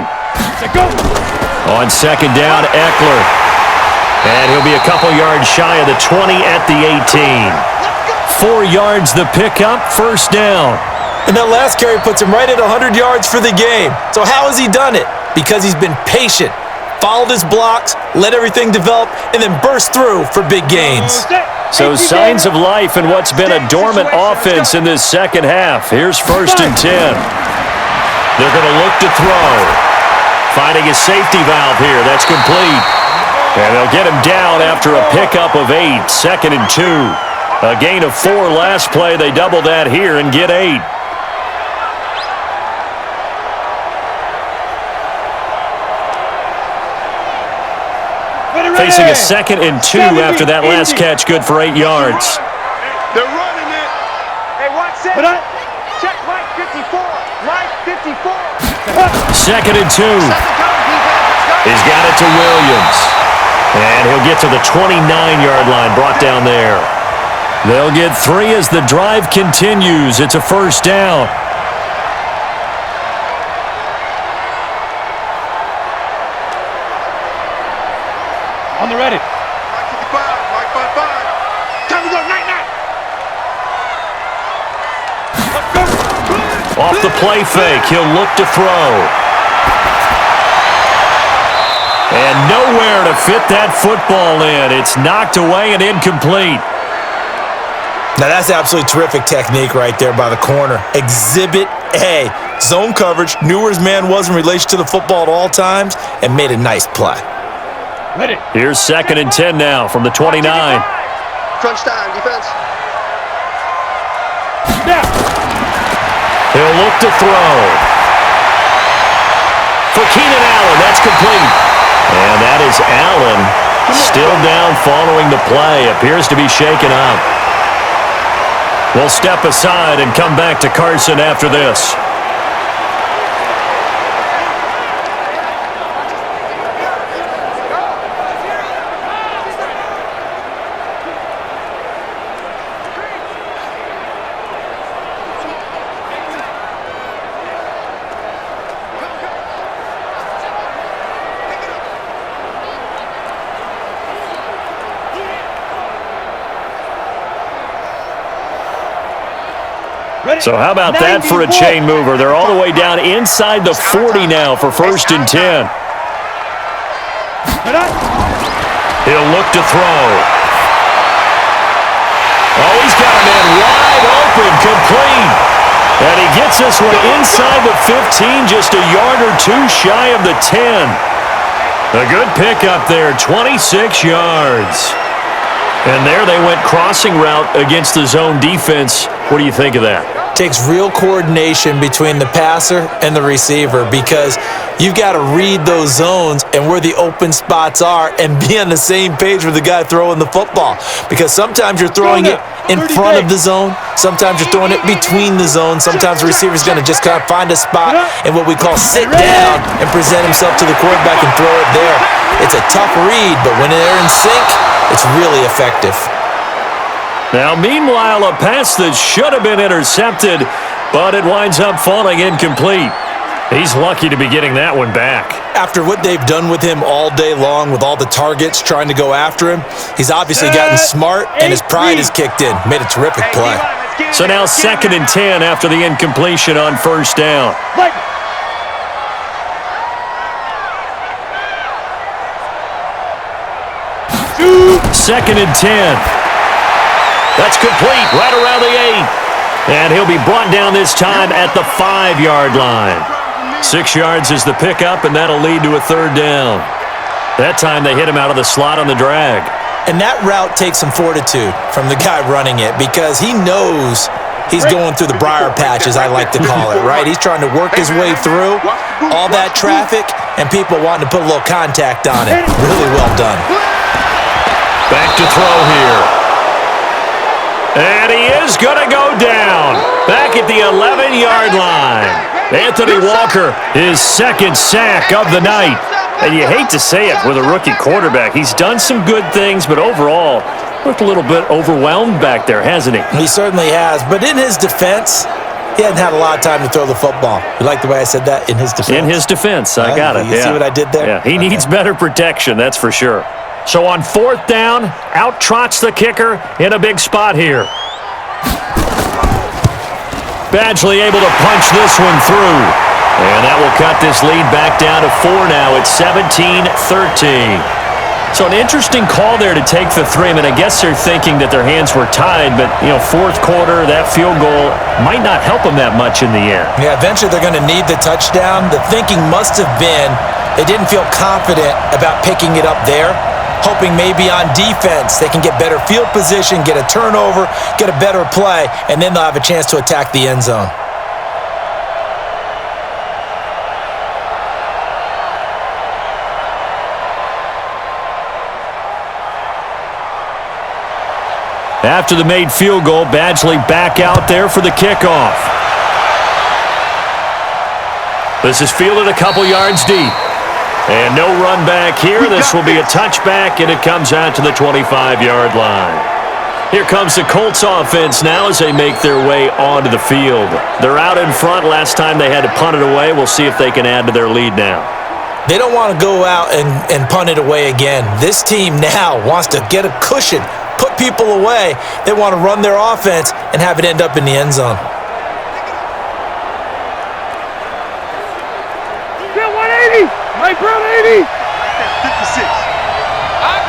On second down, Eckler. And he'll be a couple yards shy of the 20 at the 18. 4 yards the pickup, first down. And that last carry puts him right at 100 yards for the game. So how has he done it? Because he's been patient, followed his blocks, let everything develop, and then burst through for big gains. So signs of life in what's been a dormant offense in this second half. Here's 1st and 10. They're going to look to throw. Finding a safety valve here. That's complete. And they'll get him down after a pickup of 8. 2nd and 2. A gain of 4 last play. They double that here and get 8. Facing a 2nd and 2 after that last catch. Good for 8 yards. They're running it. Hey, watch that. Check Mike 54. Mike 54. 2nd and 2. He's got it to Williams. And he'll get to the 29-yard line, brought down there. They'll get 3 as the drive continues. It's a first down. On the ready. Mike 55. Mike 55. Time to go. Night. Off the play fake, he'll look to throw. And nowhere to fit that football in. It's knocked away and incomplete. Now that's absolutely terrific technique right there by the corner. Exhibit A. Zone coverage, knew where his man was in relation to the football at all times, and made a nice play. Ready. Here's 2nd and 10 now from the 29. Crunch time, defense. Now. He'll look to throw. For Keenan Allen, that's complete. And that is Allen still down following the play. Appears to be shaken up. We'll step aside and come back to Carson after this. So how about that for a chain mover? They're all the way down inside the 40 now for 1st and 10. He'll look to throw. Oh, he's got a man wide open, complete. And he gets this one inside the 15, just a yard or 2 shy of the 10. A good pickup there, 26 yards. And there they went crossing route against the zone defense. What do you think of that? Takes real coordination between the passer and the receiver because you've got to read those zones and where the open spots are and be on the same page with the guy throwing the football. Because sometimes you're throwing it in front of the zone, sometimes you're throwing it between the zones, sometimes the receiver's going to just kind of find a spot and what we call sit down and present himself to the quarterback and throw it there. It's a tough read, but when they're in sync, it's really effective. Now, meanwhile, a pass that should have been intercepted, but it winds up falling incomplete. He's lucky to be getting that one back. After what they've done with him all day long with all the targets trying to go after him, he's obviously gotten smart and his pride has kicked in. Made a terrific play. So now 2nd and 10 after the incompletion on 1st down. 2nd and 10. That's complete right around the 8. And he'll be brought down this time at the 5-yard line. 6 yards is the pickup, and that'll lead to a 3rd down. That time they hit him out of the slot on the drag. And that route takes some fortitude from the guy running it because he knows he's going through the briar patch, as I like to call it, right? He's trying to work his way through all that traffic and people wanting to put a little contact on it. Really well done. Back to throw here. And he is going to go down. Back at the 11-yard line. Anthony Walker, his 2nd sack of the night. And you hate to say it with a rookie quarterback. He's done some good things, but overall, looked a little bit overwhelmed back there, hasn't he? He certainly has. But in his defense, he hadn't had a lot of time to throw the football. You like the way I said that? In his defense? In his defense. I got it. You see what I did there? Yeah, he needs better protection, that's for sure. So on 4th down, out trots the kicker in a big spot here. Badgley able to punch this one through. And that will cut this lead back down to 4 now. It's 17-13. So an interesting call there to take the 3. I mean, I guess they're thinking that their hands were tied, but, 4th quarter, that field goal might not help them that much in the end. Yeah, eventually they're going to need the touchdown. The thinking must have been they didn't feel confident about picking it up there, hoping maybe on defense they can get better field position, get a turnover, get a better play, and then they'll have a chance to attack the end zone. After the made field goal, Badgley back out there for the kickoff. This is fielded a couple yards deep. And no run back here. This will be a touchback, and it comes out to the 25-yard line. Here comes the Colts offense now as they make their way onto the field. They're out in front. Last time they had to punt it away. We'll see if they can add to their lead now. They don't want to go out and punt it away again. This team now wants to get a cushion, put people away. They want to run their offense and have it end up in the end zone. Get 180! Right, Brown 80! 56. I'm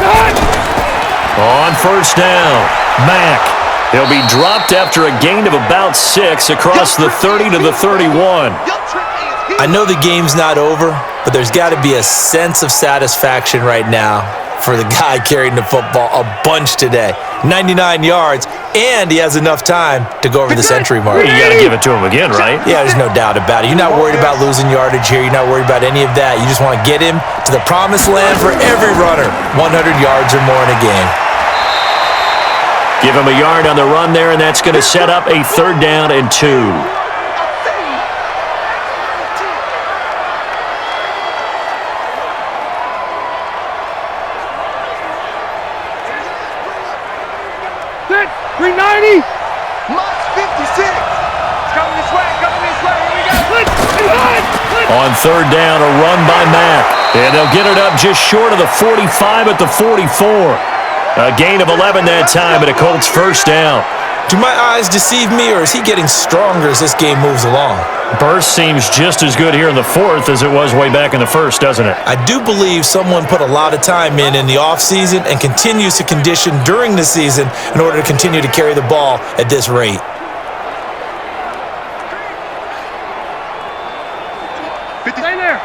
Done! On 1st down, Mack. He'll be dropped after a gain of about 6 across the 30 to the 31. I know the game's not over, but there's got to be a sense of satisfaction right now for the guy carrying the football a bunch today. 99 yards, and he has enough time to go over the century mark. You got to give it to him again, right? Yeah, there's no doubt about it. You're not worried about losing yardage here. You're not worried about any of that. You just want to get him to the promised land for every runner. 100 yards or more in a game. Give him a yard on the run there, and that's going to set up a 3rd down and 2. Set! 390! March 56. It's coming this way, Here we go. On 3rd down, a run by Mack. And they'll get it up just short of the 45 at the 44. A gain of 11 that time, and a Colts 1st down. Do my eyes deceive me, or is he getting stronger as this game moves along? Burst seems just as good here in the 4th as it was way back in the 1st, doesn't it? I do believe someone put a lot of time in the offseason and continues to condition during the season in order to continue to carry the ball at this rate. Stay there!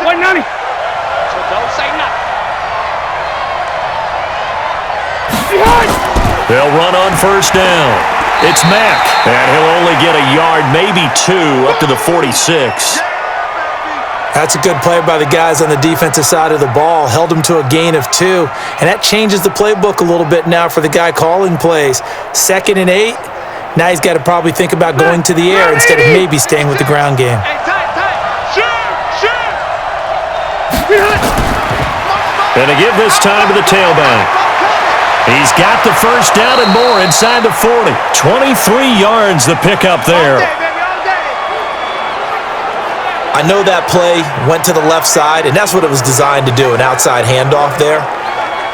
190! So don't say nothing. Behind! They'll run on 1st down. It's Mack, and he'll only get a yard, maybe 2, up to the 46. That's a good play by the guys on the defensive side of the ball. Held him to a gain of 2, and that changes the playbook a little bit now for the guy calling plays. 2nd and 8. Now he's got to probably think about going to the air instead of maybe staying with the ground game. Hey, tight. Shoot! Behind! And they give this time to the tailback. He's got the first down and more inside the 40. 23 yards the pickup there. I know that play went to the left side, and that's what it was designed to do, an outside handoff there.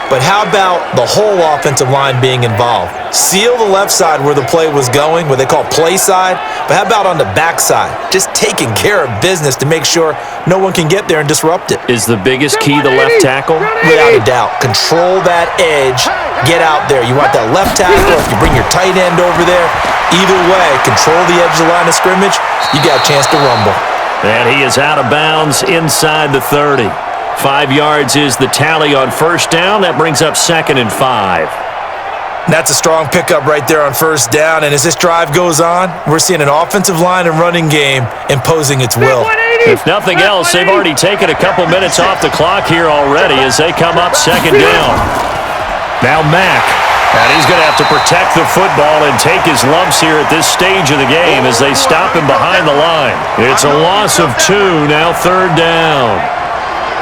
But how about the whole offensive line being involved? Seal the left side where the play was going, what they call play side, but how about on the back side? Just taking care of business to make sure no one can get there and disrupt it. Is the biggest key the left tackle? Without a doubt. Control that edge. Get out there. You want that left tackle, if you bring your tight end over there, either way, control the edge of the line of scrimmage, you got a chance to rumble. And he is out of bounds inside the 30. 5 yards is the tally on first down. That brings up 2nd and 5. That's a strong pickup right there on first down. And as this drive goes on, we're seeing an offensive line and running game imposing its will. If nothing else, they've already taken a couple minutes off the clock here already as they come up 2nd down. Now Mack. And he's going to have to protect the football and take his lumps here at this stage of the game as they stop him behind the line. It's a loss of 2, now 3rd down.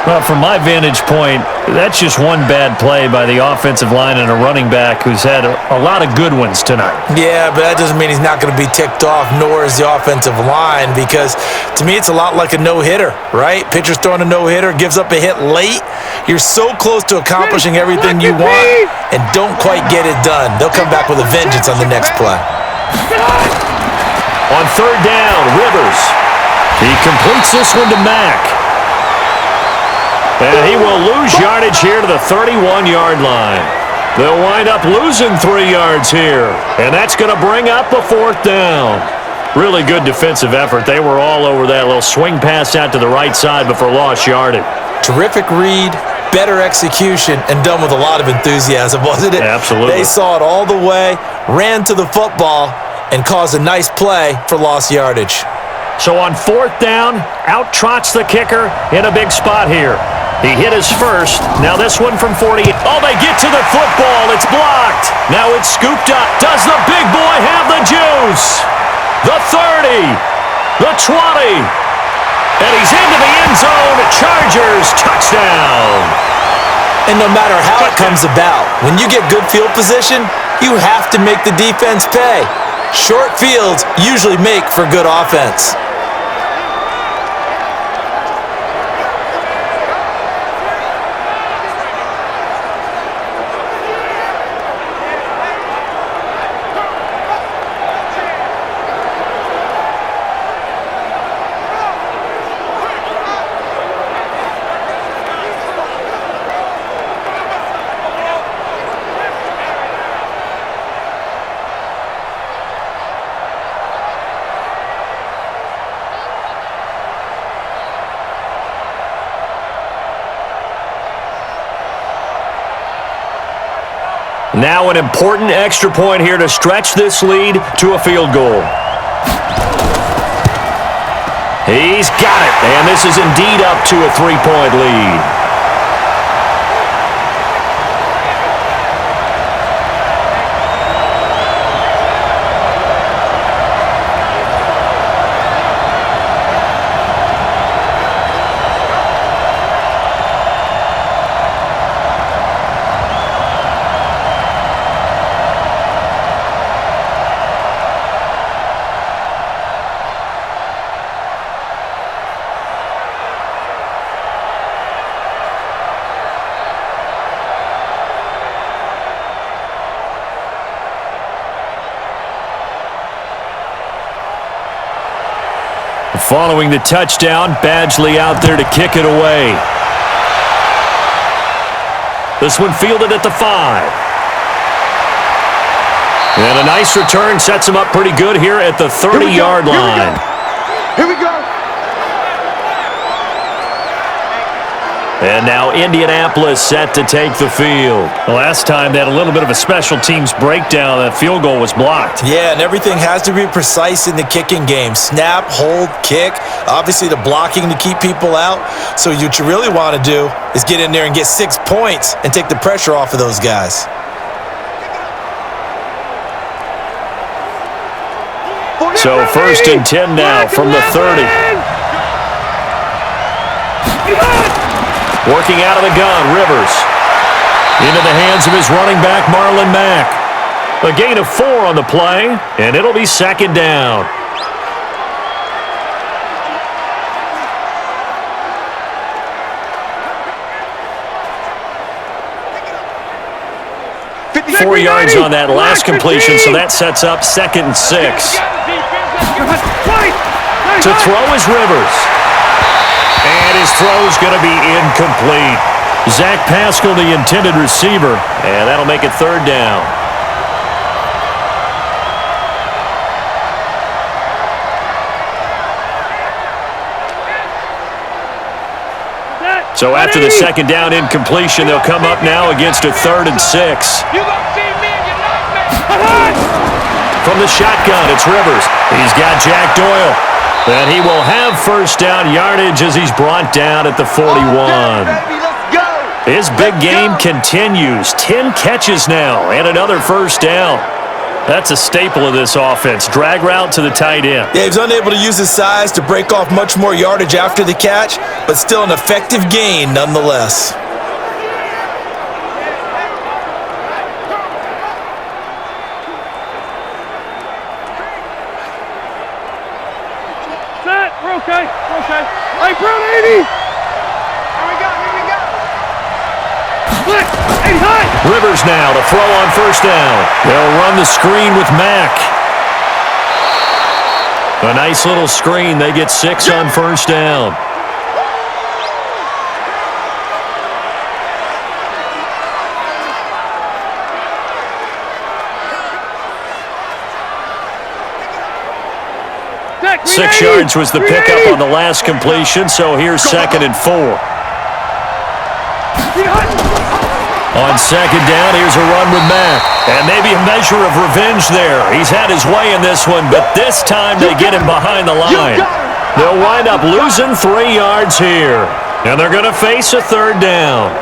Well, from my vantage point, that's just one bad play by the offensive line and a running back who's had a lot of good ones tonight. Yeah, but that doesn't mean he's not going to be ticked off, nor is the offensive line, because to me it's a lot like a no-hitter, right? Pitcher's throwing a no-hitter, gives up a hit late. You're so close to accomplishing everything you want and don't quite get it done. They'll come back with a vengeance on the next play. On 3rd down, Rivers. He completes this one to Mack. And he will lose yardage here to the 31-yard line. They'll wind up losing 3 yards here. And that's going to bring up a 4th down. Really good defensive effort. They were all over that little swing pass out to the right side before lost yardage. Terrific read, better execution, and done with a lot of enthusiasm, wasn't it? Absolutely. They saw it all the way, ran to the football, and caused a nice play for lost yardage. So on 4th down, out trots the kicker in a big spot here. He hit his first. Now this one from 40. Oh, they get to the football. It's blocked. Now it's scooped up. Does the big boy have the juice? The 30. The 20. And he's into the end zone. Chargers touchdown. And no matter how it comes about, when you get good field position, you have to make the defense pay. Short fields usually make for good offense. Now an important extra point here to stretch this lead to a field goal. He's got it, and this is indeed up to a 3-point lead. Following the touchdown, Badgley out there to kick it away. This one fielded at the 5. And a nice return sets him up pretty good here at the 30-yard line. Here we go. And now Indianapolis set to take the field. The last time they had a little bit of a special teams breakdown. That field goal was blocked. Yeah, and everything has to be precise in the kicking game. Snap, hold, kick. Obviously the blocking to keep people out. So what you really want to do is get in there and get 6 points and take the pressure off of those guys. So 1st and 10 now from the 30. Working out of the gun, Rivers. Into the hands of his running back, Marlon Mack. A gain of 4 on the play, and it'll be second down. Four yards on that last completion, so that sets up 2nd and 6. To throw is Rivers. And his throw's going to be incomplete. Zach Pascal, the intended receiver, and that'll make it 3rd down. So after the 2nd down incompletion, they'll come up now against a 3rd and 6. From the shotgun, it's Rivers. He's got Jack Doyle. And he will have 1st down yardage as he's brought down at the 41. His big game continues. 10 catches now and another 1st down. That's a staple of this offense. Drag route to the tight end. Yeah, he was unable to use his size to break off much more yardage after the catch, but still an effective gain nonetheless. Set. We're okay. We're okay. Hey, Brown 80. Here we go. Split. 80 high. Rivers now to throw on 1st down. They'll run the screen with Mack. A nice little screen. They get 6 on 1st down. Deck, 6 yards was the pickup on the last completion, so here's 2nd and 4. On 2nd down, here's a run with Mack. And maybe a measure of revenge there. He's had his way in this one, but this time they get him behind the line. They'll wind up losing 3 yards here. And they're going to face a 3rd down.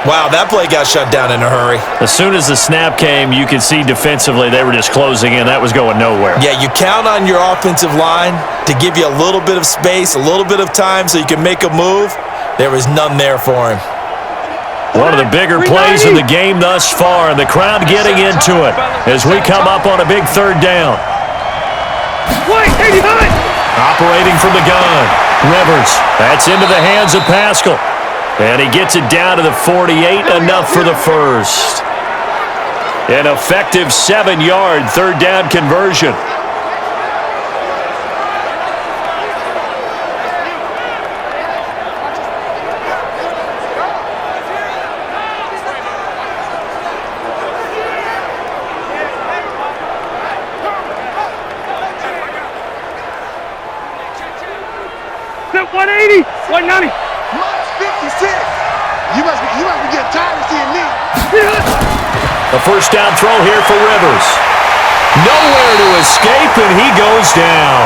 Wow, that play got shut down in a hurry. As soon as the snap came, you could see defensively they were just closing in. That was going nowhere. Yeah, you count on your offensive line to give you a little bit of space, a little bit of time so you can make a move. There was none there for him. One of the bigger plays in the game thus far, and the crowd getting into it as we come up on a big 3rd down. Operating from the gun, Rivers. That's into the hands of Pascal. And he gets it down to the 48, enough for the 1st. An effective 7-yard 3rd down conversion. Set 180. 190. Minus 56. You must be getting tired of seeing me. A 1st down throw here for Rivers. Nowhere to escape, and he goes down.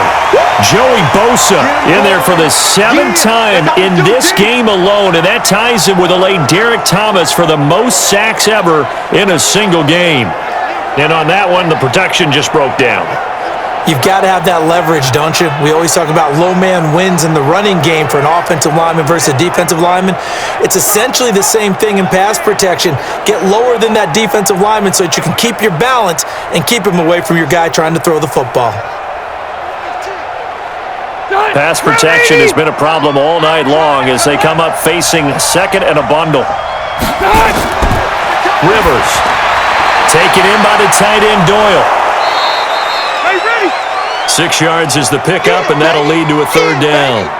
Joey Bosa in there for the 7th time in this game alone, and that ties him with a late Derek Thomas for the most sacks ever in a single game. And on that one, the protection just broke down. You've got to have that leverage, don't you? We always talk about low man wins in the running game for an offensive lineman versus a defensive lineman. It's essentially the same thing in pass protection. Get lower than that defensive lineman so that you can keep your balance and keep him away from your guy trying to throw the football. Pass protection has been a problem all night long as they come up facing 2nd and a bundle. Rivers taken in by the tight end Doyle. 6 yards is the pickup, and that'll lead to a 3rd down.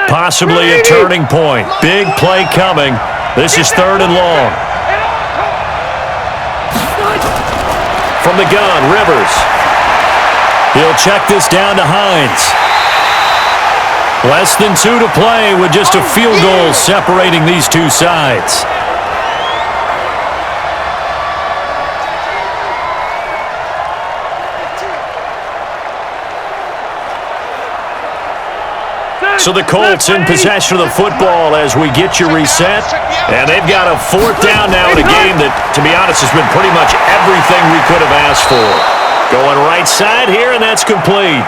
Possibly a turning point. Big play coming. This is 3rd and long. From the gun, Rivers. He'll check this down to Hines. Less than 2 to play with just a field goal separating these two sides. So the Colts in possession of the football as we get you reset. And they've got a 4th down now in a game that, to be honest, has been pretty much everything we could have asked for. Going right side here, and that's complete.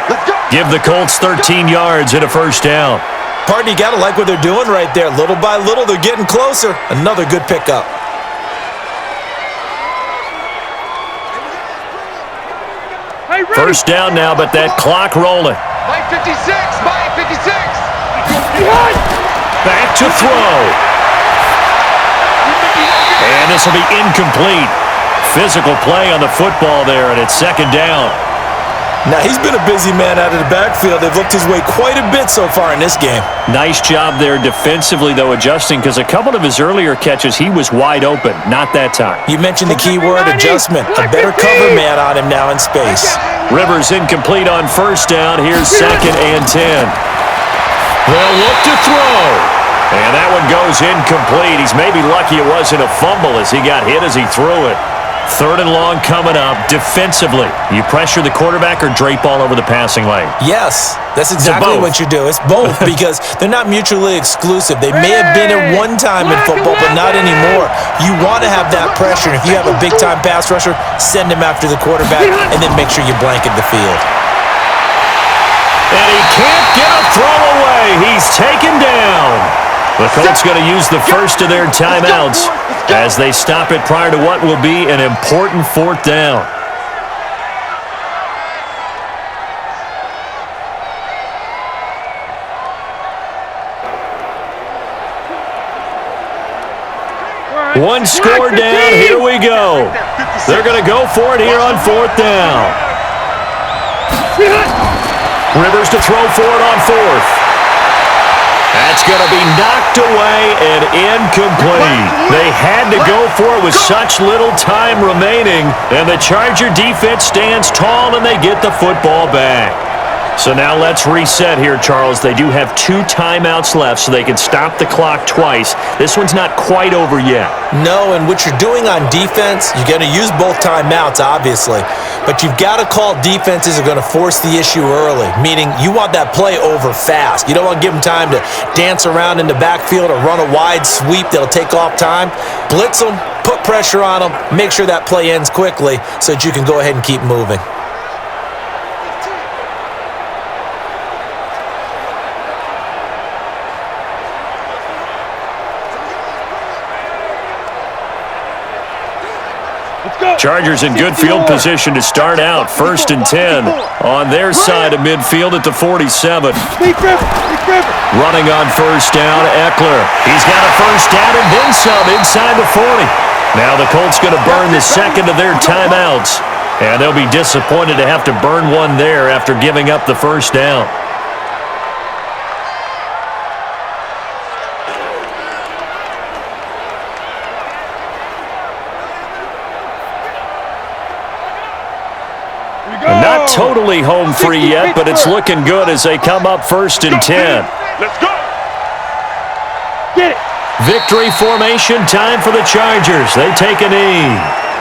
Give the Colts 13 yards and a 1st down. Partner, you got to like what they're doing right there. Little by little, they're getting closer. Another good pickup. First down now, but that clock rolling. Mike 56, Mike 56. Back to throw. And this will be incomplete. Physical play on the football there, and it's 2nd down. Now, he's been a busy man out of the backfield. They've looked his way quite a bit so far in this game. Nice job there defensively, though, adjusting, because a couple of his earlier catches, he was wide open. Not that time. You mentioned the key word, adjustment. A better cover man on him now in space. Rivers incomplete on 1st down. Here's 2nd and 10. They'll look to throw. And that one goes incomplete. He's maybe lucky it wasn't a fumble as he got hit as he threw it. 3rd and long coming up. Defensively, you pressure the quarterback or drape all over the passing lane? Yes, that's exactly what you do. It's both because they're not mutually exclusive. They may have been at one time in football, but not anymore. You want to have that pressure. If you have a big-time pass rusher, send him after the quarterback and then make sure you blanket the field. And he can't get a throw away. He's taken down. The Colts going to use the first of their timeouts as they stop it prior to what will be an important 4th down. One score down. Here we go. They're going to go for it here on 4th down. Rivers to throw for it on 4th. That's going to be knocked away and incomplete. They had to go for it with such little time remaining, and the Charger defense stands tall, and they get the football back. So now let's reset here, Charles. They do have 2 timeouts left, so they can stop the clock twice. This one's not quite over yet. No, and what you're doing on defense, you're going to use both timeouts, obviously. But you've got to call defenses are going to force the issue early, meaning you want that play over fast. You don't want to give them time to dance around in the backfield or run a wide sweep that'll take off time. Blitz them, put pressure on them, make sure that play ends quickly so that you can go ahead and keep moving. Chargers in good field position to start out. 1st and 10 on their side of midfield at the 47. Running on 1st down, Eckler. He's got a 1st down and then some inside the 40. Now the Colts going to burn the 2nd of their timeouts. And they'll be disappointed to have to burn one there after giving up the 1st down. Not totally home free yet, but it's looking good as they come up 1st and 10. Let's go. Get it. Victory formation time for the Chargers. They take a knee.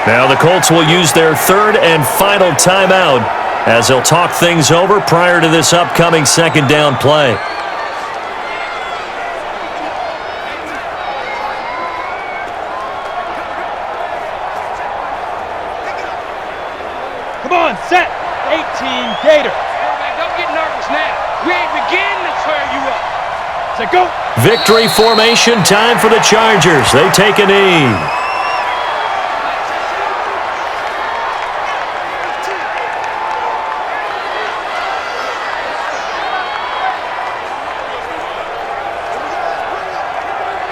Now the Colts will use their 3rd and final timeout as they'll talk things over prior to this upcoming 2nd down play. Come on, set. 18 Gator. Everybody, don't get nervous now. We ain't beginning to tear you up. Set, go. Victory formation time for the Chargers. They take a knee.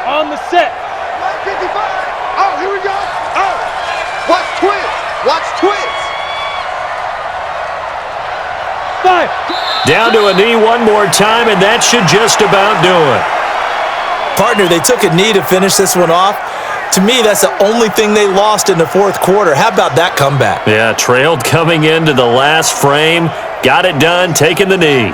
On the set. 55. Oh, here we go. Oh, watch twins. Watch twins. 5. Down to a knee one more time, and that should just about do it. Partner, they took a knee to finish this one off. To me, that's the only thing they lost in the 4th quarter. How about that comeback? Yeah, trailed coming into the last frame. Got it done, taking the knee.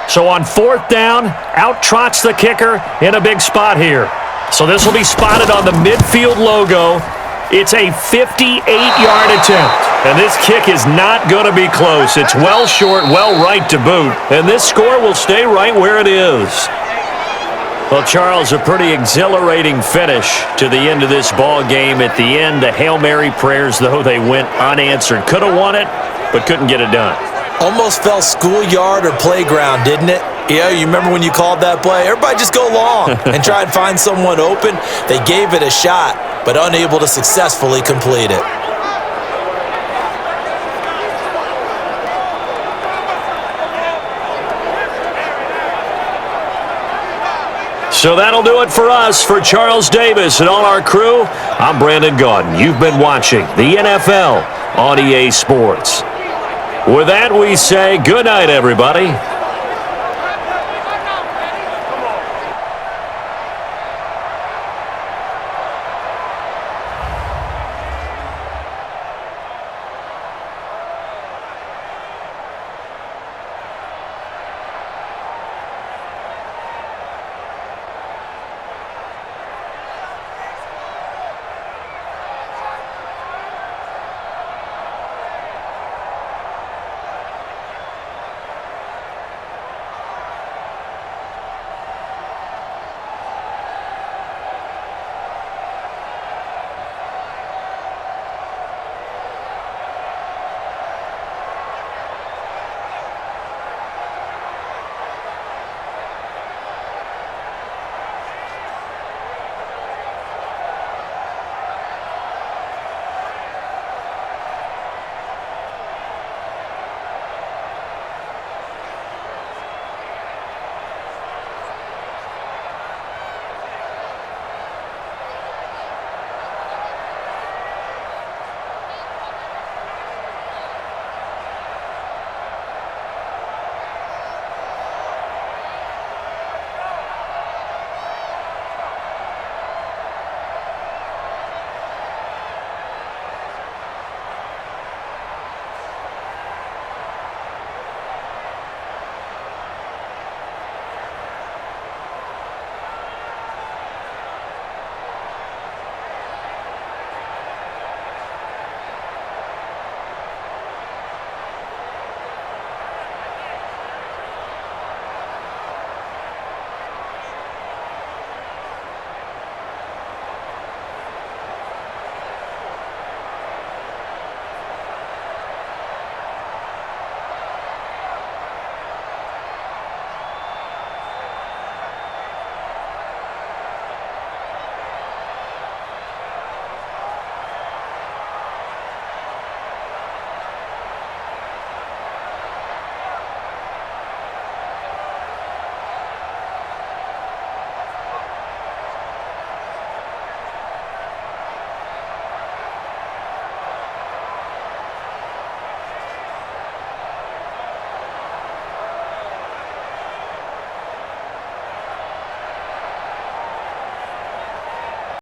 So on 4th down, out trots the kicker in a big spot here. So this will be spotted on the midfield logo. It's a 58-yard attempt, and this kick is not going to be close. It's well short, well right to boot, and this score will stay right where it is. Well, Charles, a pretty exhilarating finish to the end of this ball game. At the end, the Hail Mary prayers, though, they went unanswered. Could have won it, but couldn't get it done. Almost felt schoolyard or playground, didn't it? Yeah, you remember when you called that play? Everybody just go long and try and find someone open. They gave it a shot, but unable to successfully complete it. So that'll do it for us. For Charles Davis and all our crew, I'm Brandon Gaudin. You've been watching the NFL on EA Sports. With that, we say good night, everybody.